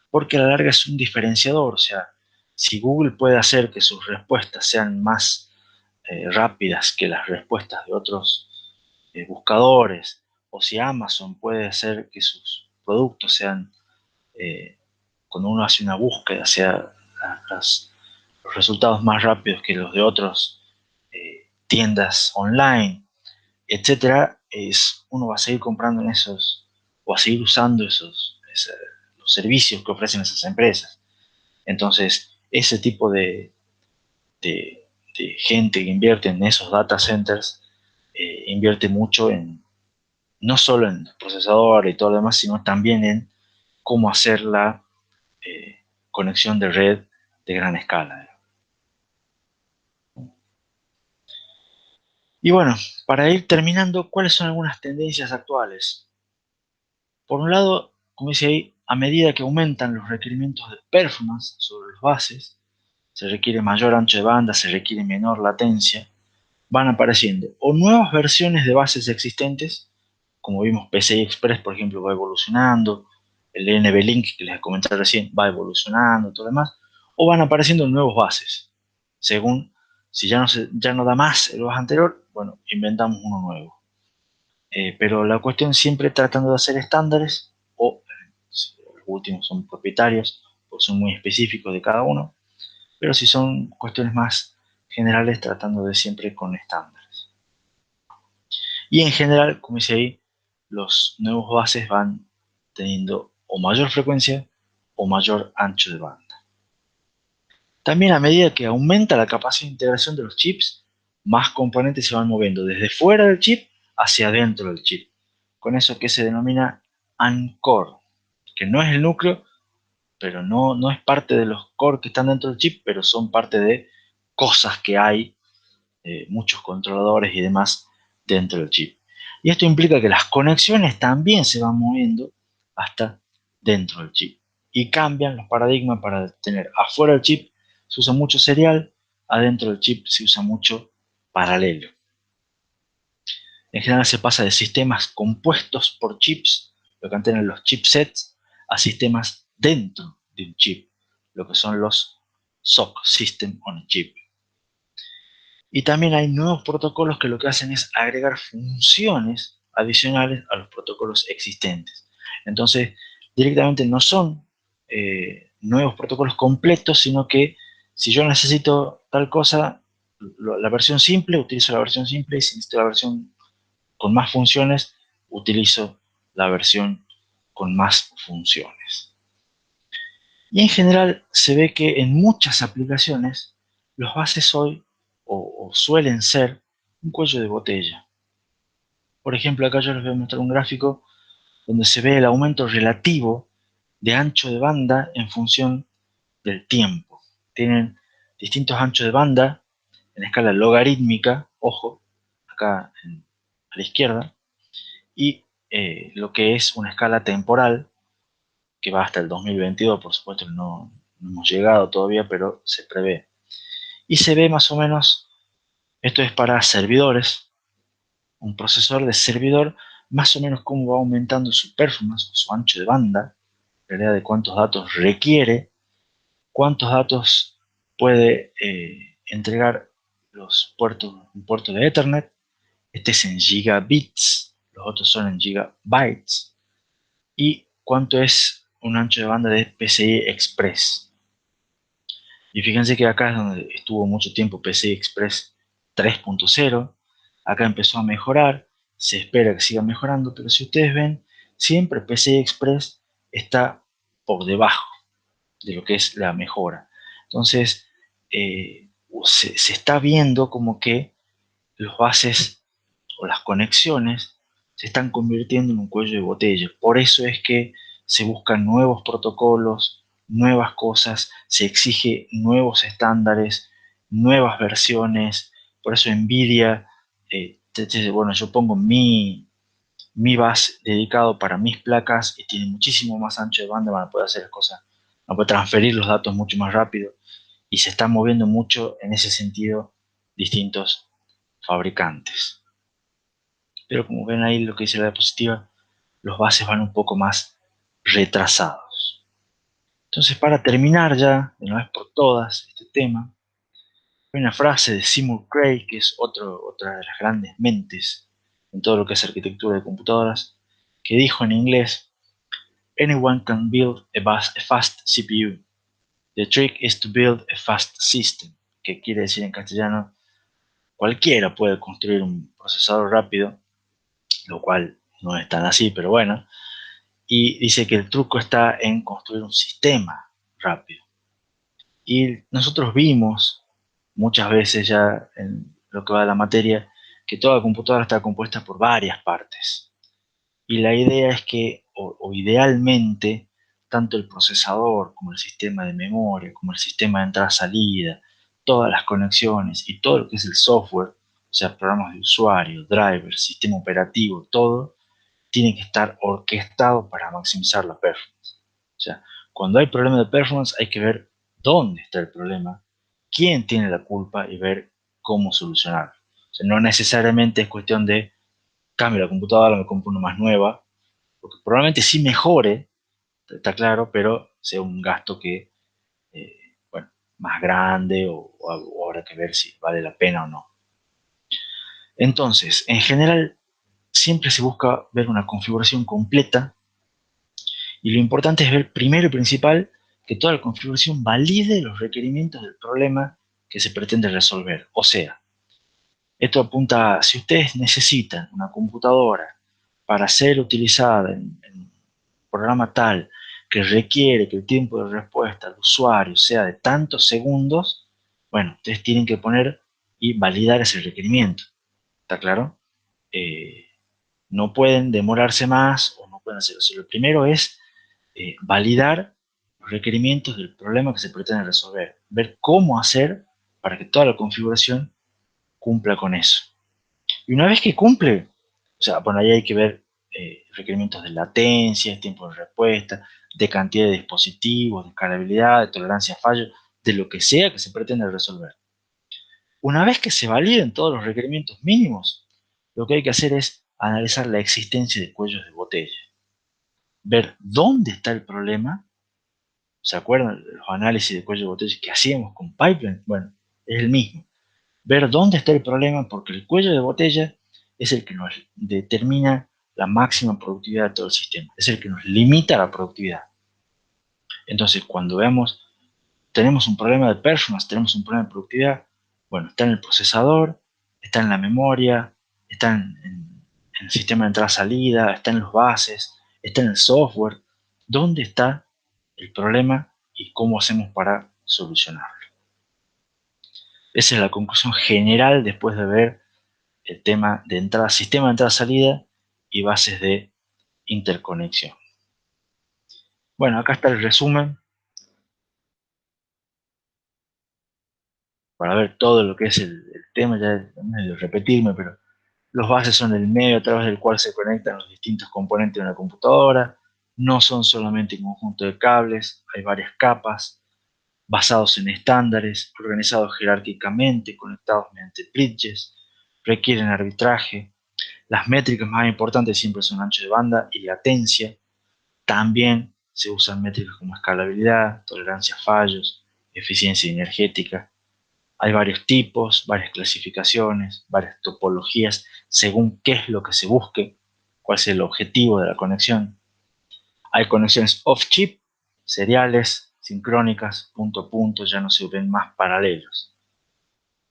porque a la larga es un diferenciador. O sea, si Google puede hacer que sus respuestas sean más rápidas que las respuestas de otros buscadores, o si Amazon puede hacer que sus productos sean, cuando uno hace una búsqueda, sea los resultados más rápidos que los de otras tiendas online, etcétera, uno va a seguir comprando en esos, o a seguir usando los servicios que ofrecen esas empresas. Entonces, ese tipo de, de gente que invierte en esos data centers invierte mucho en no solo en procesador y todo lo demás, sino también en cómo hacer la conexión de red de gran escala. Y bueno, para ir terminando, ¿cuáles son algunas tendencias actuales? Por un lado, como dice ahí, a medida que aumentan los requerimientos de performance sobre los bases, se requiere mayor ancho de banda, se requiere menor latencia, van apareciendo o nuevas versiones de bases existentes, como vimos PCI Express, por ejemplo, va evolucionando, el NVLink que les comenté recién va evolucionando, todo lo demás, o van apareciendo nuevos bases, según si ya no da más el base anterior, bueno, inventamos uno nuevo. Pero la cuestión siempre tratando de hacer estándares, o si los últimos son propietarios, o son muy específicos de cada uno, pero si son cuestiones más generales, tratando de siempre con estándares. Y en general, como dice ahí, los nuevos bases van teniendo o mayor frecuencia o mayor ancho de banda. También a medida que aumenta la capacidad de integración de los chips, más componentes se van moviendo desde fuera del chip hacia adentro del chip. Con eso que se denomina Uncore, que no es el núcleo, pero no es parte de los core que están dentro del chip, pero son parte de cosas que hay, muchos controladores y demás dentro del chip. Y esto implica que las conexiones también se van moviendo hasta dentro del chip. Y cambian los paradigmas para tener afuera del chip se usa mucho serial, adentro del chip se usa mucho paralelo. En general se pasa de sistemas compuestos por chips, lo que antes eran los chipsets, a sistemas dentro de un chip, lo que son los SoC, System on a Chip. Y también hay nuevos protocolos que lo que hacen es agregar funciones adicionales a los protocolos existentes. Entonces, directamente no son nuevos protocolos completos, sino que si yo necesito tal cosa, la versión simple, utilizo la versión simple, y si necesito la versión con más funciones, utilizo la versión con más funciones. Y en general se ve que en muchas aplicaciones los bases hoy o suelen ser un cuello de botella. Por ejemplo, acá yo les voy a mostrar un gráfico donde se ve el aumento relativo de ancho de banda en función del tiempo. Tienen distintos anchos de banda en escala logarítmica, ojo, acá a la izquierda, y lo que es una escala temporal que va hasta el 2022, por supuesto no hemos llegado todavía, pero se prevé. Y se ve más o menos, esto es para servidores, un procesador de servidor, más o menos cómo va aumentando su performance, su ancho de banda, la realidad de cuántos datos requiere, cuántos datos puede entregar un puerto de Ethernet. Este es en gigabits, los otros son en gigabytes. ¿Y cuánto es un ancho de banda de PCI Express? Y fíjense que acá es donde estuvo mucho tiempo PCI Express 3.0. Acá empezó a mejorar, se espera que siga mejorando, pero si ustedes ven, siempre PCI Express está por debajo de lo que es la mejora. Entonces, se está viendo como que los bases o las conexiones se están convirtiendo en un cuello de botella. Por eso es que se buscan nuevos protocolos, nuevas cosas, se exige nuevos estándares, nuevas versiones. Por eso NVIDIA, bueno, yo pongo mi bus dedicado para mis placas y tiene muchísimo más ancho de banda, van a poder hacer cosas, van a poder transferir los datos mucho más rápido y se están moviendo mucho en ese sentido distintos fabricantes. Pero como ven ahí lo que dice la diapositiva, los bases van un poco más retrasados. Entonces, para terminar ya, de una vez por todas, este tema, hay una frase de Seymour Cray, que es otra de las grandes mentes en todo lo que es arquitectura de computadoras, que dijo en inglés: "Anyone can build a fast CPU. The trick is to build a fast system", que quiere decir en castellano, cualquiera puede construir un procesador rápido, lo cual no es tan así, pero bueno. Y dice que el truco está en construir un sistema rápido. Y nosotros vimos muchas veces ya en lo que va de la materia que toda computadora está compuesta por varias partes. Y la idea es que, o idealmente, tanto el procesador como el sistema de memoria, como el sistema de entrada-salida, todas las conexiones y todo lo que es el software, o sea, programas de usuario, drivers, sistema operativo, todo, tiene que estar orquestado para maximizar la performance. O sea, cuando hay problema de performance hay que ver dónde está el problema, quién tiene la culpa y ver cómo solucionarlo. O sea, no necesariamente es cuestión de cambio la computadora, me compro una más nueva, porque probablemente sí mejore, está claro, pero sea un gasto que, bueno, más grande o habrá que ver si vale la pena o no. Entonces, en general, siempre se busca ver una configuración completa. Y lo importante es ver primero y principal que toda la configuración valide los requerimientos del problema que se pretende resolver. O sea, esto apunta a, si ustedes necesitan una computadora para ser utilizada en un programa tal que requiere que el tiempo de respuesta al usuario sea de tantos segundos, bueno, ustedes tienen que poner y validar ese requerimiento. ¿Está claro? Eh, no pueden demorarse más o no pueden hacerlo. O sea, lo primero es validar los requerimientos del problema que se pretende resolver, ver cómo hacer para que toda la configuración cumpla con eso. Y una vez que cumple, o sea, bueno, ahí hay que ver requerimientos de latencia, tiempo de respuesta, de cantidad de dispositivos, de escalabilidad, de tolerancia a fallo, de lo que sea que se pretende resolver. Una vez que se validen todos los requerimientos mínimos, lo que hay que hacer es analizar la existencia de cuellos de botella, ver dónde está el problema. ¿Se acuerdan los análisis de cuello de botella que hacíamos con Pipeline? Bueno, es el mismo. Ver dónde está el problema, porque el cuello de botella es el que nos determina la máxima productividad de todo el sistema, es el que nos limita la productividad. Entonces, cuando veamos, tenemos un problema de performance, tenemos un problema de productividad, bueno, está en el procesador, está en la memoria, está en el sistema de entrada-salida, está en los bases, está en el software. ¿Dónde está el problema y cómo hacemos para solucionarlo? Esa es la conclusión general después de ver el tema de entrada, sistema de entrada-salida y bases de interconexión. Bueno, acá está el resumen para ver todo lo que es el tema, ya es medio repetirme, pero los bases son el medio a través del cual se conectan los distintos componentes de una computadora, no son solamente un conjunto de cables, hay varias capas, basados en estándares, organizados jerárquicamente, conectados mediante bridges, requieren arbitraje. Las métricas más importantes siempre son ancho de banda y latencia. También se usan métricas como escalabilidad, tolerancia a fallos, eficiencia energética. Hay varios tipos, varias clasificaciones, varias topologías, según qué es lo que se busque, cuál es el objetivo de la conexión. Hay conexiones off-chip, seriales, sincrónicas, punto a punto, ya no se ven más paralelos.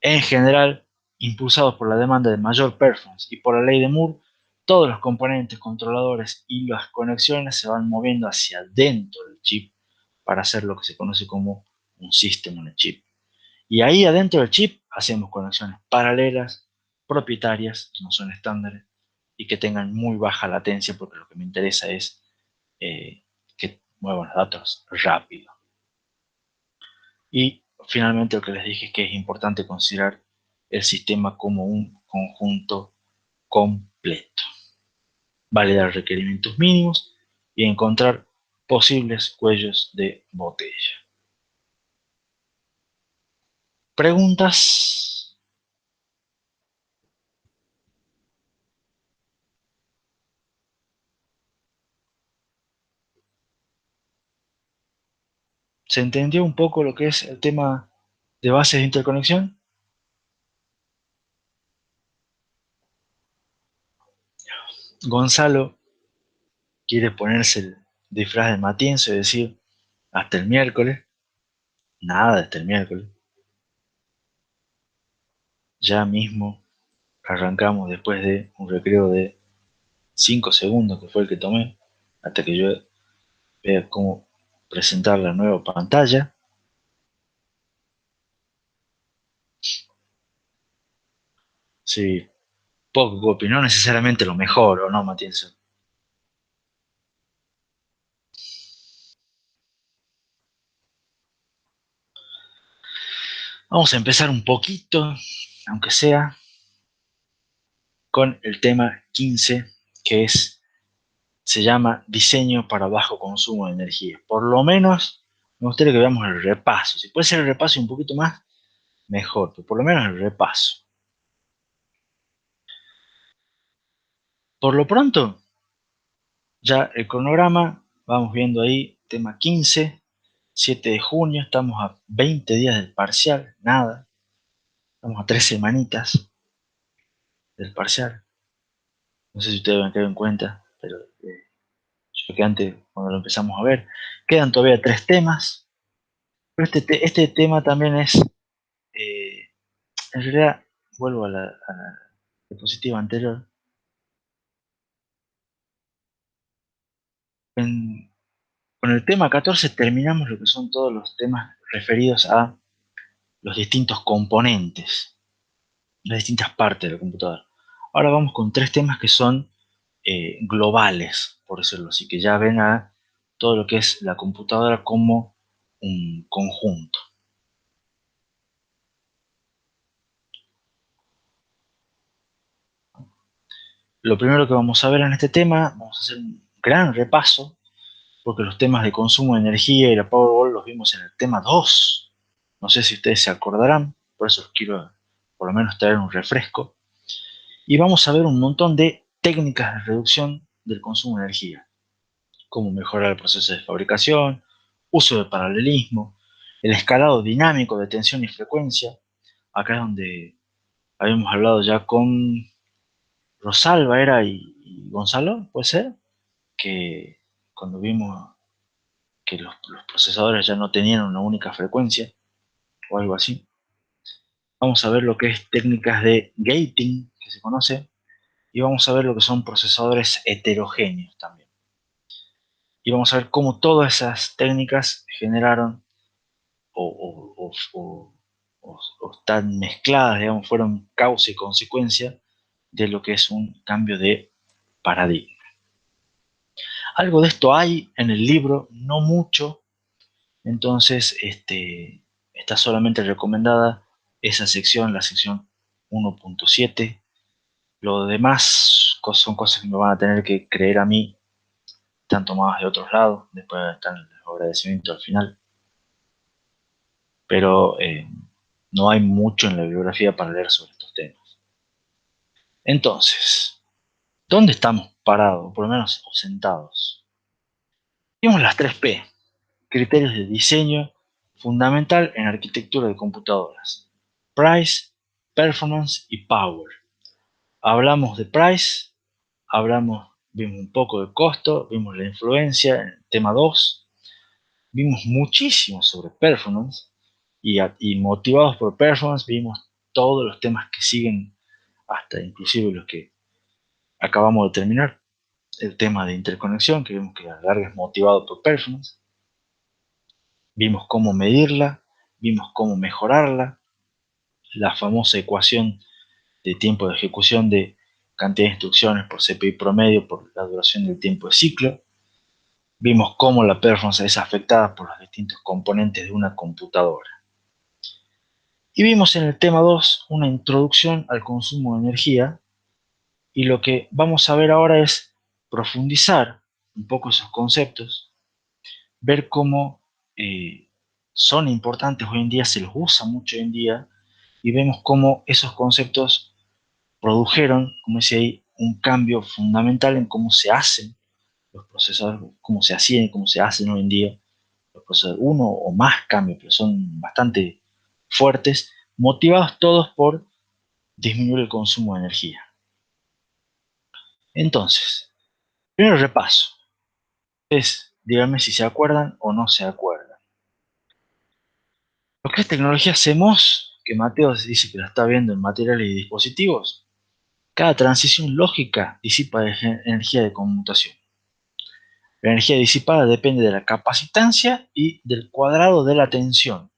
En general, impulsados por la demanda de mayor performance y por la ley de Moore, todos los componentes controladores y las conexiones se van moviendo hacia dentro del chip para hacer lo que se conoce como un System on a Chip. Y ahí adentro del chip hacemos conexiones paralelas, propietarias, no son estándares, y que tengan muy baja latencia, porque lo que me interesa es que muevan los datos rápido. Y finalmente lo que les dije es que es importante considerar el sistema como un conjunto completo, validar requerimientos mínimos y encontrar posibles cuellos de botella. ¿Preguntas? ¿Se entendió un poco lo que es el tema de bases de interconexión? Gonzalo quiere ponerse el disfraz de Matienzo y decir hasta el miércoles. Nada hasta el miércoles. Ya mismo arrancamos después de un recreo de 5 segundos, que fue el que tomé, hasta que yo vea cómo presentar la nueva pantalla. Sí, poco copy, no necesariamente lo mejor, ¿o no, Matienzo? Vamos a empezar un poquito, aunque sea, con el tema 15, que se llama diseño para bajo consumo de energía. Por lo menos me gustaría que veamos el repaso. Si puede ser el repaso y un poquito más, mejor, pero por lo menos el repaso. Por lo pronto, ya el cronograma, vamos viendo ahí, tema 15, 7 de junio, estamos a 20 días del parcial, nada, estamos a 3 semanitas del parcial. No sé si ustedes van a tener en cuenta, pero yo que antes, cuando lo empezamos a ver, quedan todavía 3 temas, pero este tema también es, eh, en realidad, vuelvo a la diapositiva anterior. Con el tema 14 terminamos lo que son todos los temas referidos a los distintos componentes, las distintas partes de la computadora. Ahora vamos con 3 temas que son globales, por decirlo así, que ya ven a todo lo que es la computadora como un conjunto. Lo primero que vamos a ver en este tema, vamos a hacer un gran repaso, porque los temas de consumo de energía y la Powerball los vimos en el tema 2. No sé si ustedes se acordarán, por eso os quiero por lo menos traer un refresco. Y vamos a ver un montón de técnicas de reducción del consumo de energía, cómo mejorar el proceso de fabricación, uso de paralelismo, el escalado dinámico de tensión y frecuencia. Acá es donde habíamos hablado ya con Rosalba y Gonzalo, puede ser, que cuando vimos que los procesadores ya no tenían una única frecuencia o algo así. Vamos a ver lo que es técnicas de gating, que se conoce, y vamos a ver lo que son procesadores heterogéneos también. Y vamos a ver cómo todas esas técnicas generaron o están mezcladas, digamos, fueron causa y consecuencia de lo que es un cambio de paradigma. Algo de esto hay en el libro, no mucho, entonces está solamente recomendada esa sección, la sección 1.7. Lo demás son cosas que me van a tener que creer a mí, están tomadas de otros lados, después están los agradecimientos al final. Pero no hay mucho en la bibliografía para leer sobre estos temas. Entonces, ¿dónde estamos parados, por lo menos o sentados? Vimos las 3 P, criterios de diseño fundamental en arquitectura de computadoras. price, performance y power. Hablamos de price, vimos un poco de costo, vimos la influencia en el tema 2, vimos muchísimo sobre performance y motivados por performance vimos todos los temas que siguen, hasta inclusive los que acabamos de terminar. El tema de interconexión, que vimos que a la larga es motivado por performance. Vimos cómo medirla, vimos cómo mejorarla, la famosa ecuación de tiempo de ejecución de cantidad de instrucciones por CPI promedio por la duración del tiempo de ciclo. Vimos cómo la performance es afectada por los distintos componentes de una computadora. Y vimos en el tema 2 una introducción al consumo de energía, y lo que vamos a ver ahora es profundizar un poco esos conceptos, ver cómo son importantes hoy en día, se los usa mucho hoy en día, y vemos cómo esos conceptos produjeron, como decía ahí, un cambio fundamental en cómo se hacen los procesadores, cómo se hacían y cómo se hacen hoy en día los procesadores. Uno o más cambios, pero son bastante fuertes, motivados todos por disminuir el consumo de energía. Entonces, primero repaso. Díganme si se acuerdan o no se acuerdan. Lo que es tecnología CMOS, que Mateo dice que la está viendo en materiales y dispositivos, cada transición lógica disipa energía de conmutación. La energía disipada depende de la capacitancia y del cuadrado de la tensión.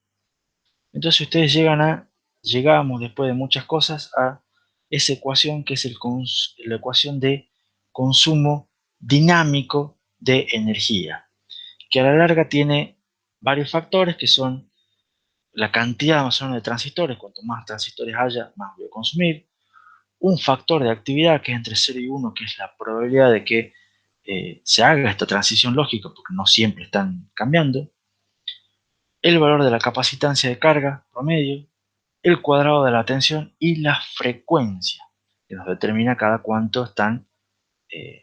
Entonces ustedes llegamos después de muchas cosas a esa ecuación que es la ecuación de consumo dinámico de energía, que a la larga tiene varios factores que son la cantidad más o menos de transistores. Cuanto más transistores haya, más voy a consumir. Un factor de actividad que es entre 0 y 1, que es la probabilidad de que se haga esta transición lógica, porque no siempre están cambiando. El valor de la capacitancia de carga promedio, el cuadrado de la tensión y la frecuencia, que nos determina cada cuánto están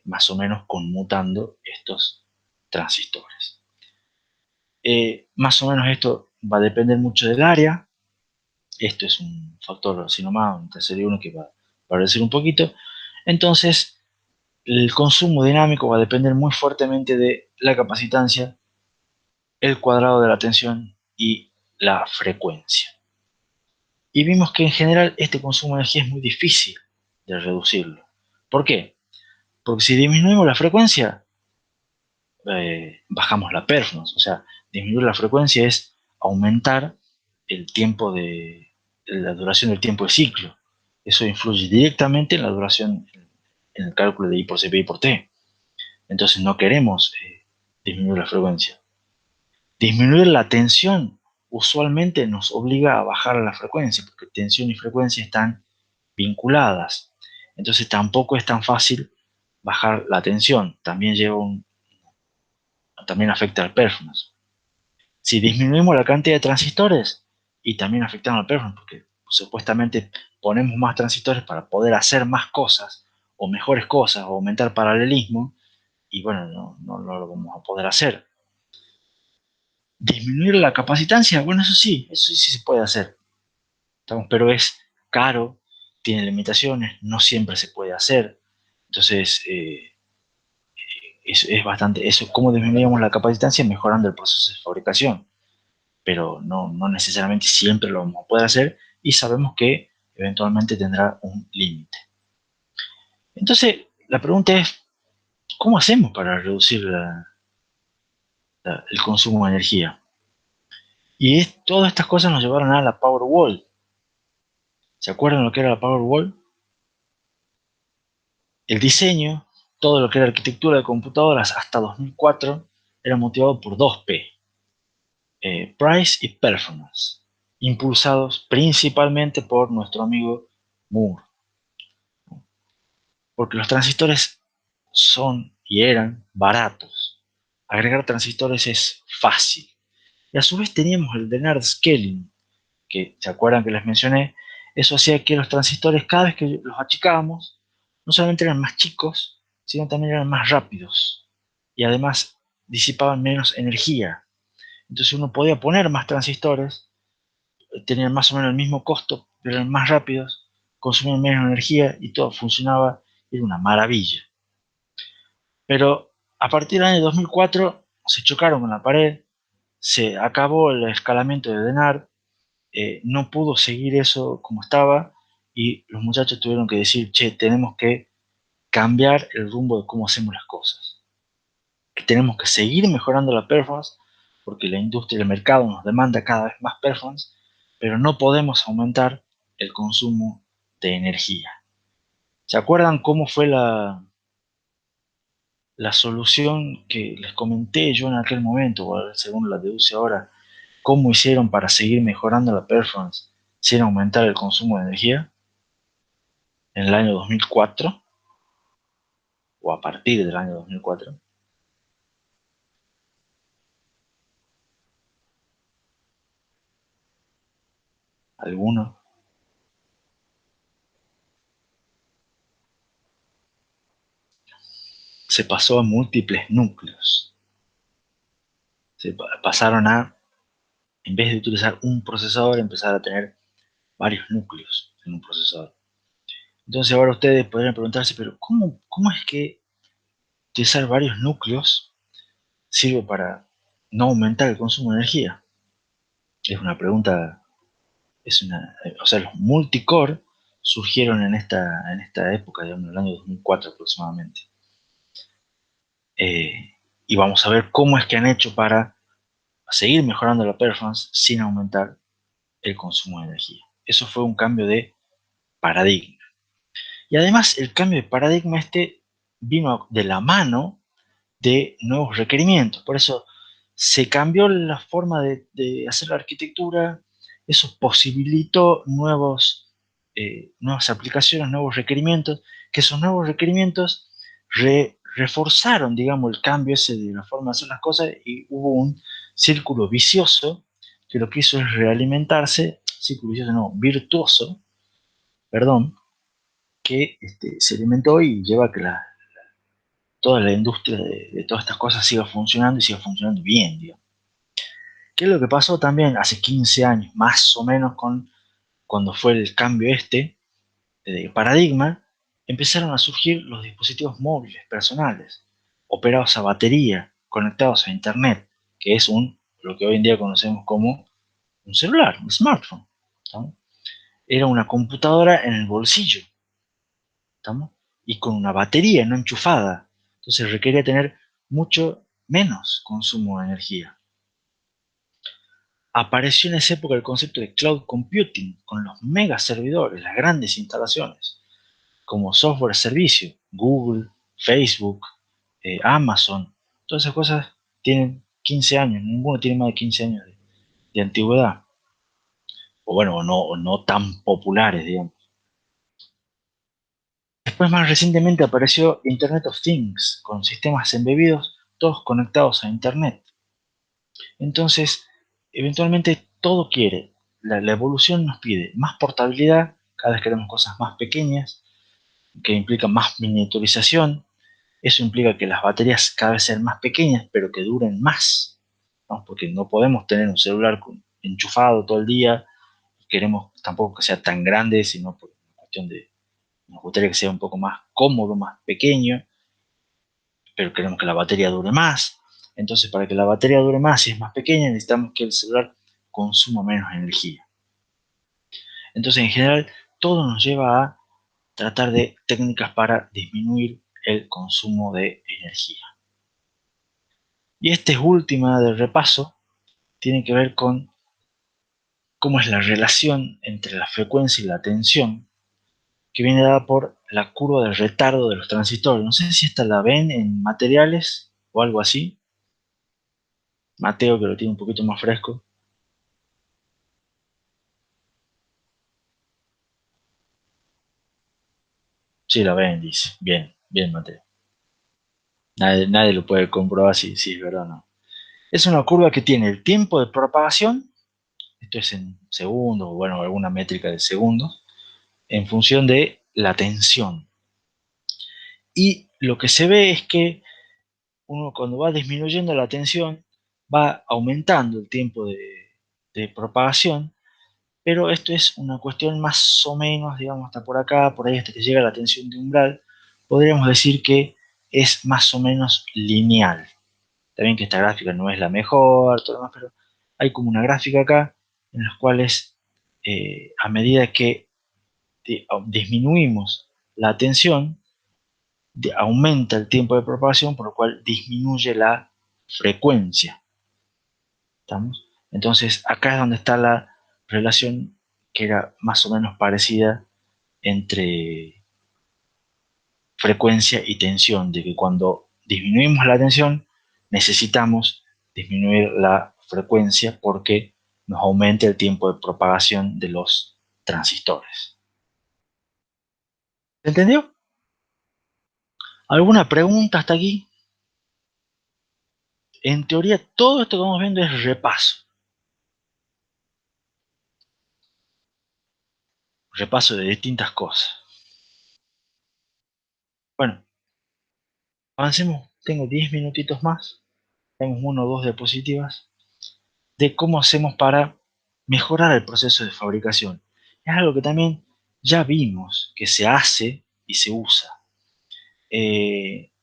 más o menos conmutando estos transistores. Más o menos esto va a depender mucho del área. Esto es un factor así nomás, un tercer y uno que va a parecer un poquito. Entonces, el consumo dinámico va a depender muy fuertemente de la capacitancia, el cuadrado de la tensión y la frecuencia. Y vimos que en general este consumo de energía es muy difícil de reducirlo. ¿Por qué? Porque si disminuimos la frecuencia, bajamos la performance. O sea, disminuir la frecuencia es aumentar el tiempo la duración del tiempo de ciclo. Eso influye directamente en la duración, en el cálculo de I por C, P, I por T. Entonces no queremos disminuir la frecuencia. Disminuir la tensión usualmente nos obliga a bajar la frecuencia, porque tensión y frecuencia están vinculadas. Entonces tampoco es tan fácil bajar la tensión. También también afecta al performance. Si disminuimos la cantidad de transistores, y también afectamos al performance, porque supuestamente ponemos más transistores para poder hacer más cosas, o mejores cosas, o aumentar paralelismo, y bueno, no lo vamos a poder hacer. Disminuir la capacitancia, bueno, eso sí se puede hacer, pero es caro, tiene limitaciones, no siempre se puede hacer. Entonces, es bastante, eso, cómo disminuimos la capacitancia mejorando el proceso de fabricación, pero no necesariamente siempre lo vamos a poder hacer, y sabemos que eventualmente tendrá un límite. Entonces, la pregunta es, ¿cómo hacemos para reducir el consumo de energía? Y todas estas cosas nos llevaron a la Powerwall. ¿Se acuerdan lo que era la Powerwall? El diseño, todo lo que era arquitectura de computadoras hasta 2004, era motivado por 2P, Price y Performance, impulsados principalmente por nuestro amigo Moore. Porque los transistores son y eran baratos. Agregar transistores es fácil. Y a su vez teníamos el Dennard Scaling, que se acuerdan que les mencioné. Eso hacía que los transistores, cada vez que los achicábamos, no solamente eran más chicos, sino también eran más rápidos. Y además disipaban menos energía. Entonces uno podía poner más transistores, tenían más o menos el mismo costo, pero eran más rápidos, consumían menos energía y todo funcionaba, era una maravilla. Pero a partir del año 2004 se chocaron con la pared, se acabó el escalamiento de Denard, no pudo seguir eso como estaba y los muchachos tuvieron que decir, che, tenemos que cambiar el rumbo de cómo hacemos las cosas. Que tenemos que seguir mejorando la performance porque la industria y el mercado nos demanda cada vez más performance, pero no podemos aumentar el consumo de energía. ¿Se acuerdan cómo fue la solución que les comenté yo en aquel momento, o según la deduce ahora, cómo hicieron para seguir mejorando la performance sin aumentar el consumo de energía en el año 2004 o a partir del año 2004? ¿Alguno? Se pasó a múltiples núcleos. Pasaron a, en vez de utilizar un procesador, empezar a tener varios núcleos en un procesador. Entonces ahora ustedes podrían preguntarse, pero ¿cómo es que utilizar varios núcleos sirve para no aumentar el consumo de energía? Es una pregunta, o sea, los multicore surgieron en esta época, digamos, en el año 2004 aproximadamente. Y vamos a ver cómo es que han hecho para seguir mejorando la performance sin aumentar el consumo de energía. Eso fue un cambio de paradigma. Y además el cambio de paradigma vino de la mano de nuevos requerimientos. Por eso se cambió la forma de hacer la arquitectura, eso posibilitó nuevas aplicaciones, nuevos requerimientos, que esos nuevos requerimientos reforzaron, digamos, el cambio ese de la forma de hacer las cosas y hubo un círculo vicioso que lo que hizo es realimentarse, círculo vicioso no, virtuoso, perdón, que se alimentó y lleva a que toda la industria de todas estas cosas siga funcionando y siga funcionando bien, digamos. ¿Qué es lo que pasó también hace 15 años, más o menos, cuando fue el cambio de paradigma? Empezaron a surgir los dispositivos móviles personales, operados a batería, conectados a Internet, que es lo que hoy en día conocemos como un celular, un smartphone. ¿Estamos? Era una computadora en el bolsillo, ¿estamos? Y con una batería no enchufada. Entonces requería tener mucho menos consumo de energía. Apareció en esa época el concepto de cloud computing, con los mega servidores, las grandes instalaciones, como software servicio, Google, Facebook, Amazon, todas esas cosas tienen 15 años, ninguno tiene más de 15 años de antigüedad, o bueno, o no tan populares, digamos. Después, más recientemente, apareció Internet of Things, con sistemas embebidos, todos conectados a Internet. Entonces, eventualmente todo quiere. La evolución nos pide más portabilidad, cada vez queremos cosas más pequeñas, que implican más miniaturización. Eso implica que las baterías cada vez sean más pequeñas, pero que duren más, ¿no? Porque no podemos tener un celular enchufado todo el día. Queremos tampoco que sea tan grande, sino por una cuestión de, nos gustaría que sea un poco más cómodo, más pequeño, pero queremos que la batería dure más. Entonces, para que la batería dure más y es más pequeña, necesitamos que el celular consuma menos energía. Entonces, en general, todo nos lleva a tratar de técnicas para disminuir el consumo de energía. Y esta última del repaso tiene que ver con cómo es la relación entre la frecuencia y la tensión, que viene dada por la curva del retardo de los transistores. No sé si esta la ven en materiales o algo así. Mateo, que lo tiene un poquito más fresco. Sí, la ven, dice. Bien, bien, Mateo. Nadie lo puede comprobar si es verdad o no. Es una curva que tiene el tiempo de propagación, esto es en segundos, o bueno, alguna métrica de segundos, en función de la tensión. Y lo que se ve es que uno cuando va disminuyendo la tensión, va aumentando el tiempo de propagación, pero esto es una cuestión más o menos, digamos, hasta por acá, por ahí hasta que llega la tensión de umbral, podríamos decir que es más o menos lineal. También que esta gráfica no es la mejor, todo lo demás, pero hay como una gráfica acá en las cuales a medida que disminuimos la tensión, aumenta el tiempo de propagación, por lo cual disminuye la frecuencia. ¿Estamos? Entonces, acá es donde está la relación que era más o menos parecida entre frecuencia y tensión, de que cuando disminuimos la tensión, necesitamos disminuir la frecuencia porque nos aumenta el tiempo de propagación de los transistores. ¿Se entendió? ¿Alguna pregunta hasta aquí? En teoría, todo esto que vamos viendo es repaso. Repaso de distintas cosas. Bueno, avancemos. Tengo 10 minutitos más. Tenemos 1 o 2 diapositivas de cómo hacemos para mejorar el proceso de fabricación. Es algo que también ya vimos que se hace y se usa.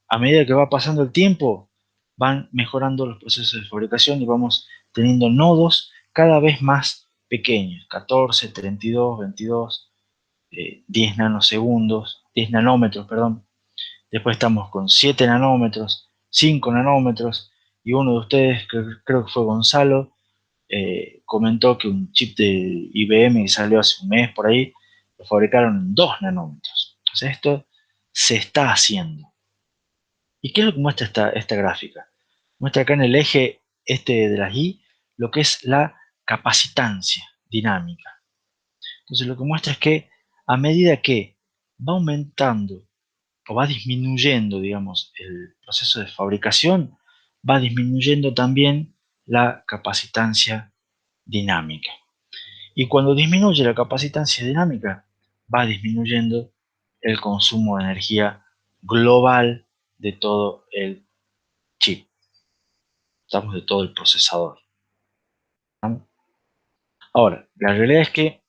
A medida que va pasando el tiempo, van mejorando los procesos de fabricación y vamos teniendo nodos cada vez más pequeños, 14, 32, 22, 10 nanosegundos, 10 nanómetros, perdón. Después estamos con 7 nanómetros, 5 nanómetros, y uno de ustedes, creo que fue Gonzalo, comentó que un chip de IBM que salió hace un mes por ahí, lo fabricaron en 2 nanómetros. O sea, esto se está haciendo. ¿Y qué es lo que muestra esta gráfica? Muestra acá en el eje este de las Y lo que es la capacitancia dinámica. Entonces lo que muestra es que a medida que va aumentando o va disminuyendo, digamos, el proceso de fabricación, va disminuyendo también la capacitancia dinámica. Y cuando disminuye la capacitancia dinámica, va disminuyendo el consumo de energía global de todo el chip, estamos de todo el procesador. ¿No? Ahora, la realidad es que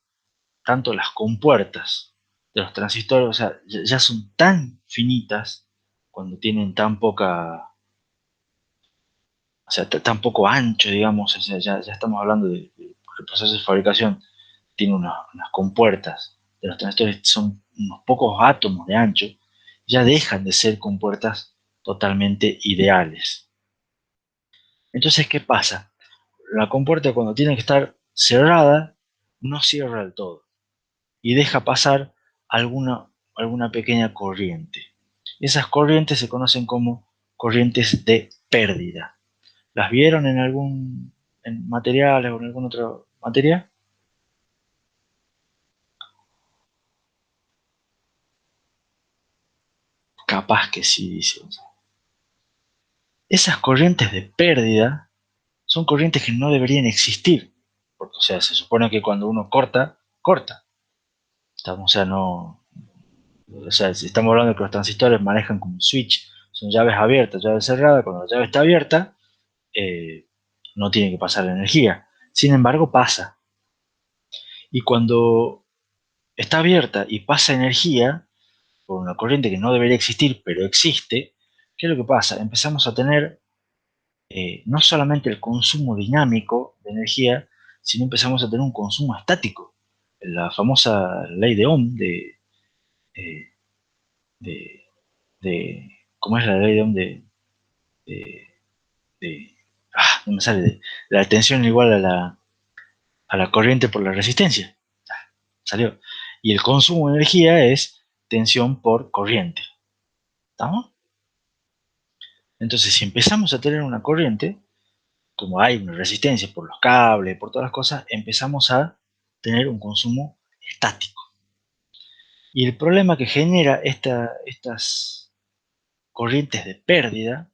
tanto las compuertas de los transistores, o sea, ya son tan finitas cuando tienen tan poca, o sea, tan poco ancho, digamos, o sea, ya estamos hablando de el proceso de fabricación tiene unas compuertas de los transistores, son unos pocos átomos de ancho, ya dejan de ser compuertas totalmente ideales. Entonces, ¿qué pasa? La compuerta cuando tiene que estar cerrada, no cierra del todo y deja pasar alguna pequeña corriente. Esas corrientes se conocen como corrientes de pérdida. ¿Las vieron en algún en materiales o en algún otro material? Capaz que sí, dice. Esas corrientes de pérdida son corrientes que no deberían existir. Porque, o sea, se supone que cuando uno corta, corta. O sea, no, o sea, si estamos hablando de que los transistores manejan como un switch, son llaves abiertas, llaves cerradas, cuando la llave está abierta, eh, no tiene que pasar la energía. Sin embargo, pasa. Y cuando está abierta y pasa energía, por una corriente que no debería existir, pero existe, ¿qué es lo que pasa? Empezamos a tener no solamente el consumo dinámico de energía, sino empezamos a tener un consumo estático. La famosa ley de Ohm eh, de, ¿cómo es la ley de Ohm de, no me sale, de la tensión igual a la corriente por la resistencia? Salió. Y el consumo de energía es tensión por corriente. ¿Estamos? Entonces, si empezamos a tener una corriente, como hay una resistencia por los cables, por todas las cosas, empezamos a tener un consumo estático. Y el problema que genera estas corrientes de pérdida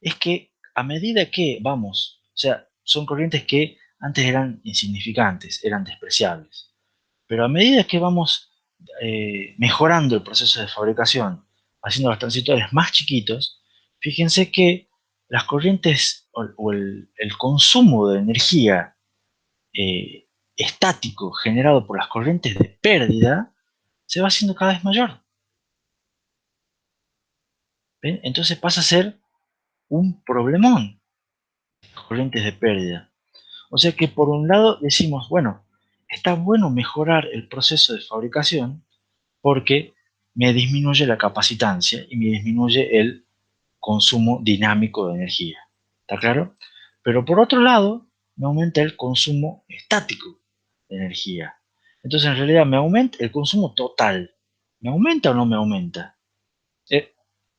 es que a medida que vamos, o sea, son corrientes que antes eran insignificantes, eran despreciables, pero a medida que vamos mejorando el proceso de fabricación, haciendo los transistores más chiquitos, fíjense que las corrientes o el consumo de energía estático generado por las corrientes de pérdida se va haciendo cada vez mayor. ¿Ven? Entonces pasa a ser un problemón, las corrientes de pérdida. O sea que por un lado decimos, bueno, está bueno mejorar el proceso de fabricación porque me disminuye la capacitancia y me disminuye el consumo dinámico de energía. ¿Está claro? Pero por otro lado, me aumenta el consumo estático de energía. Entonces, en realidad, me aumenta el consumo total. ¿Me aumenta o no me aumenta?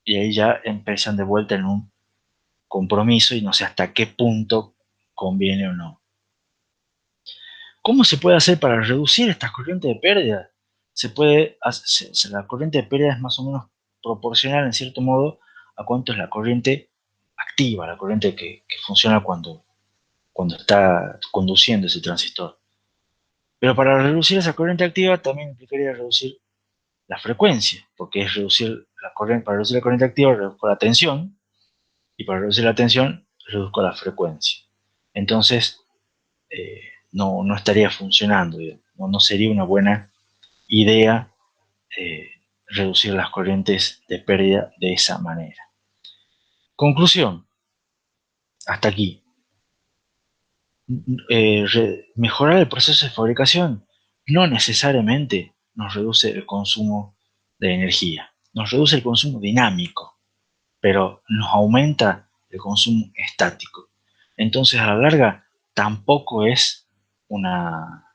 Y ahí ya empiezan de vuelta en un compromiso y no sé hasta qué punto conviene o no. ¿Cómo se puede hacer para reducir estas corrientes de pérdida? La corriente de pérdida es más o menos proporcional, en cierto modo, a cuánto es la corriente activa, la corriente que funciona cuando está conduciendo ese transistor. Pero para reducir esa corriente activa también implicaría reducir la frecuencia, porque es reducir la corriente, para reducir la corriente activa reduzco la tensión, y para reducir la tensión reduzco la frecuencia. Entonces, no estaría funcionando, no sería una buena idea reducir las corrientes de pérdida de esa manera. Conclusión, hasta aquí. Mejorar el proceso de fabricación no necesariamente nos reduce el consumo de energía, nos reduce el consumo dinámico, pero nos aumenta el consumo estático. Entonces, a la larga, tampoco es una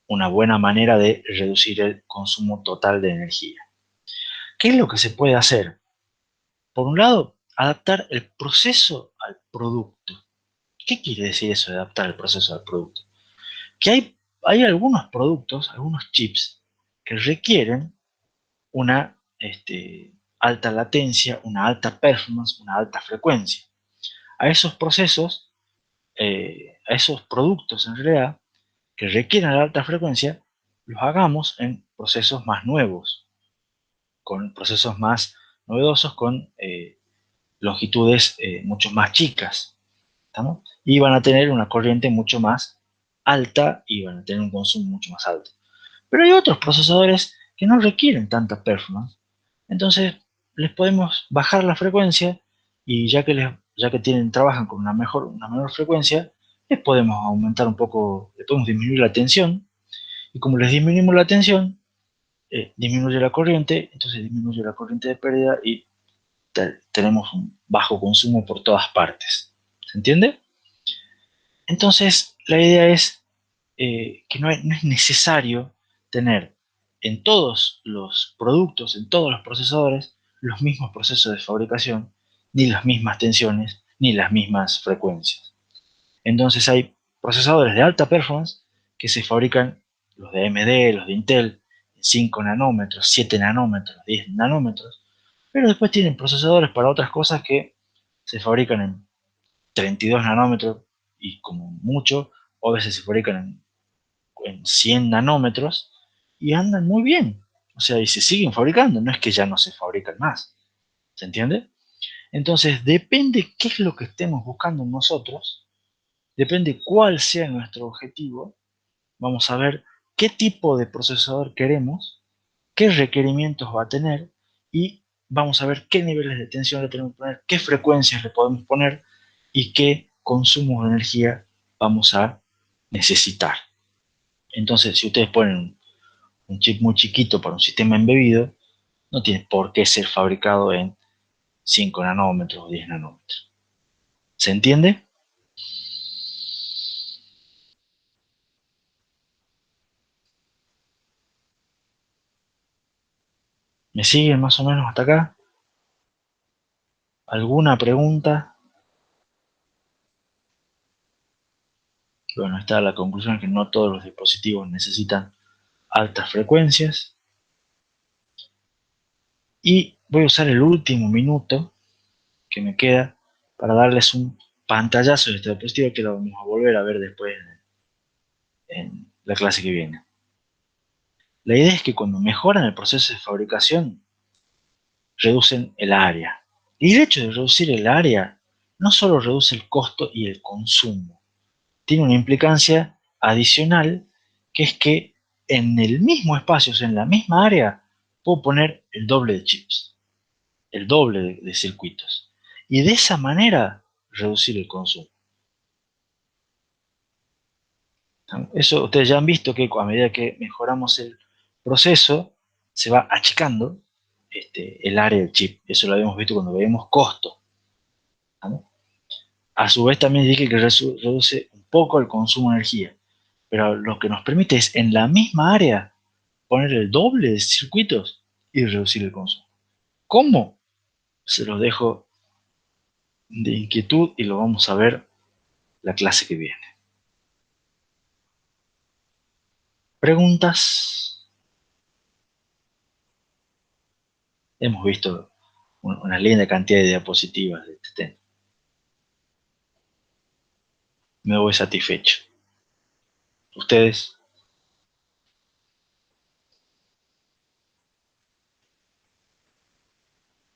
buena manera de reducir el consumo total de energía. ¿Qué es lo que se puede hacer? Por un lado, adaptar el proceso al producto. ¿Qué quiere decir eso de adaptar el proceso al producto? Que hay algunos productos, algunos chips, que requieren una alta latencia, una alta performance, una alta frecuencia. A esos procesos, a esos productos en realidad, que requieren la alta frecuencia, los hagamos en procesos más nuevos, con procesos más novedosos, con longitudes mucho más chicas, ¿estamos? Y van a tener una corriente mucho más alta y van a tener un consumo mucho más alto. Pero hay otros procesadores que no requieren tanta performance, entonces les podemos bajar la frecuencia y ya que trabajan con una menor frecuencia, les podemos aumentar un poco, les podemos disminuir la tensión, y como les disminuimos la tensión, disminuye la corriente, entonces disminuye la corriente de pérdida y tenemos un bajo consumo por todas partes. ¿Se entiende? Entonces, la idea es que no es necesario tener en todos los productos, en todos los procesadores, los mismos procesos de fabricación, ni las mismas tensiones, ni las mismas frecuencias. Entonces hay procesadores de alta performance que se fabrican, los de AMD, los de Intel, en 5 nanómetros, 7 nanómetros, 10 nanómetros, pero después tienen procesadores para otras cosas que se fabrican en 32 nanómetros y como mucho, o a veces se fabrican en 100 nanómetros y andan muy bien. O sea, y se siguen fabricando, no es que ya no se fabrican más. ¿Se entiende? Entonces, depende qué es lo que estemos buscando nosotros, depende cuál sea nuestro objetivo, vamos a ver qué tipo de procesador queremos, qué requerimientos va a tener y vamos a ver qué niveles de tensión le tenemos que poner, qué frecuencias le podemos poner y qué consumo de energía vamos a necesitar. Entonces, si ustedes ponen un chip muy chiquito para un sistema embebido, no tiene por qué ser fabricado en 5 nanómetros o 10 nanómetros. ¿Se entiende? ¿Me siguen más o menos hasta acá? ¿Alguna pregunta? Bueno, está la conclusión que no todos los dispositivos necesitan altas frecuencias. Y voy a usar el último minuto que me queda para darles un pantallazo de este dispositivo que lo vamos a volver a ver después en la clase que viene. La idea es que cuando mejoran el proceso de fabricación, reducen el área. Y el hecho de reducir el área no solo reduce el costo y el consumo, tiene una implicancia adicional, que es que en el mismo espacio, o sea, en la misma área, puedo poner el doble de chips, el doble de circuitos. Y de esa manera reducir el consumo. Eso ustedes ya han visto que a medida que mejoramos el proceso, se va achicando el área del chip. Eso lo habíamos visto cuando veíamos costo. ¿No? A su vez también dije que reduce un poco el consumo de energía, pero lo que nos permite es en la misma área poner el doble de circuitos y reducir el consumo. ¿Cómo? Se los dejo de inquietud y lo vamos a ver la clase que viene. ¿Preguntas? Hemos visto una linda cantidad de diapositivas de este tema. Me voy satisfecho. ¿Ustedes?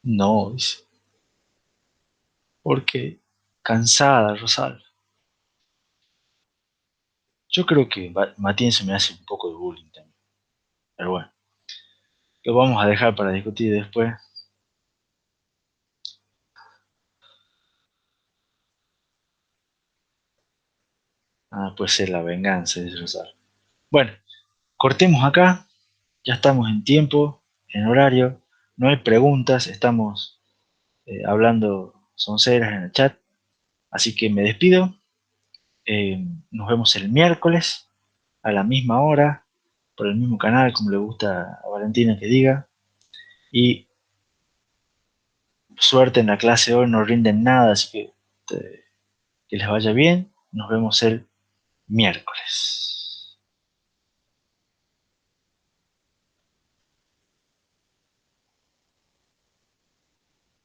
No, dice. Porque cansada, Rosal. Yo creo que Matías me hace un poco de bullying también. Pero bueno, lo vamos a dejar para discutir después. Ah, puede ser la venganza, dice Rosal. Bueno, cortemos acá. Ya estamos en tiempo, en horario. No hay preguntas, estamos hablando sonceras en el chat. Así que me despido. Nos vemos el miércoles a la misma hora, por el mismo canal, como le gusta a Valentina que diga. Y suerte en la clase hoy, no rinden nada, así que les vaya bien. Nos vemos el miércoles.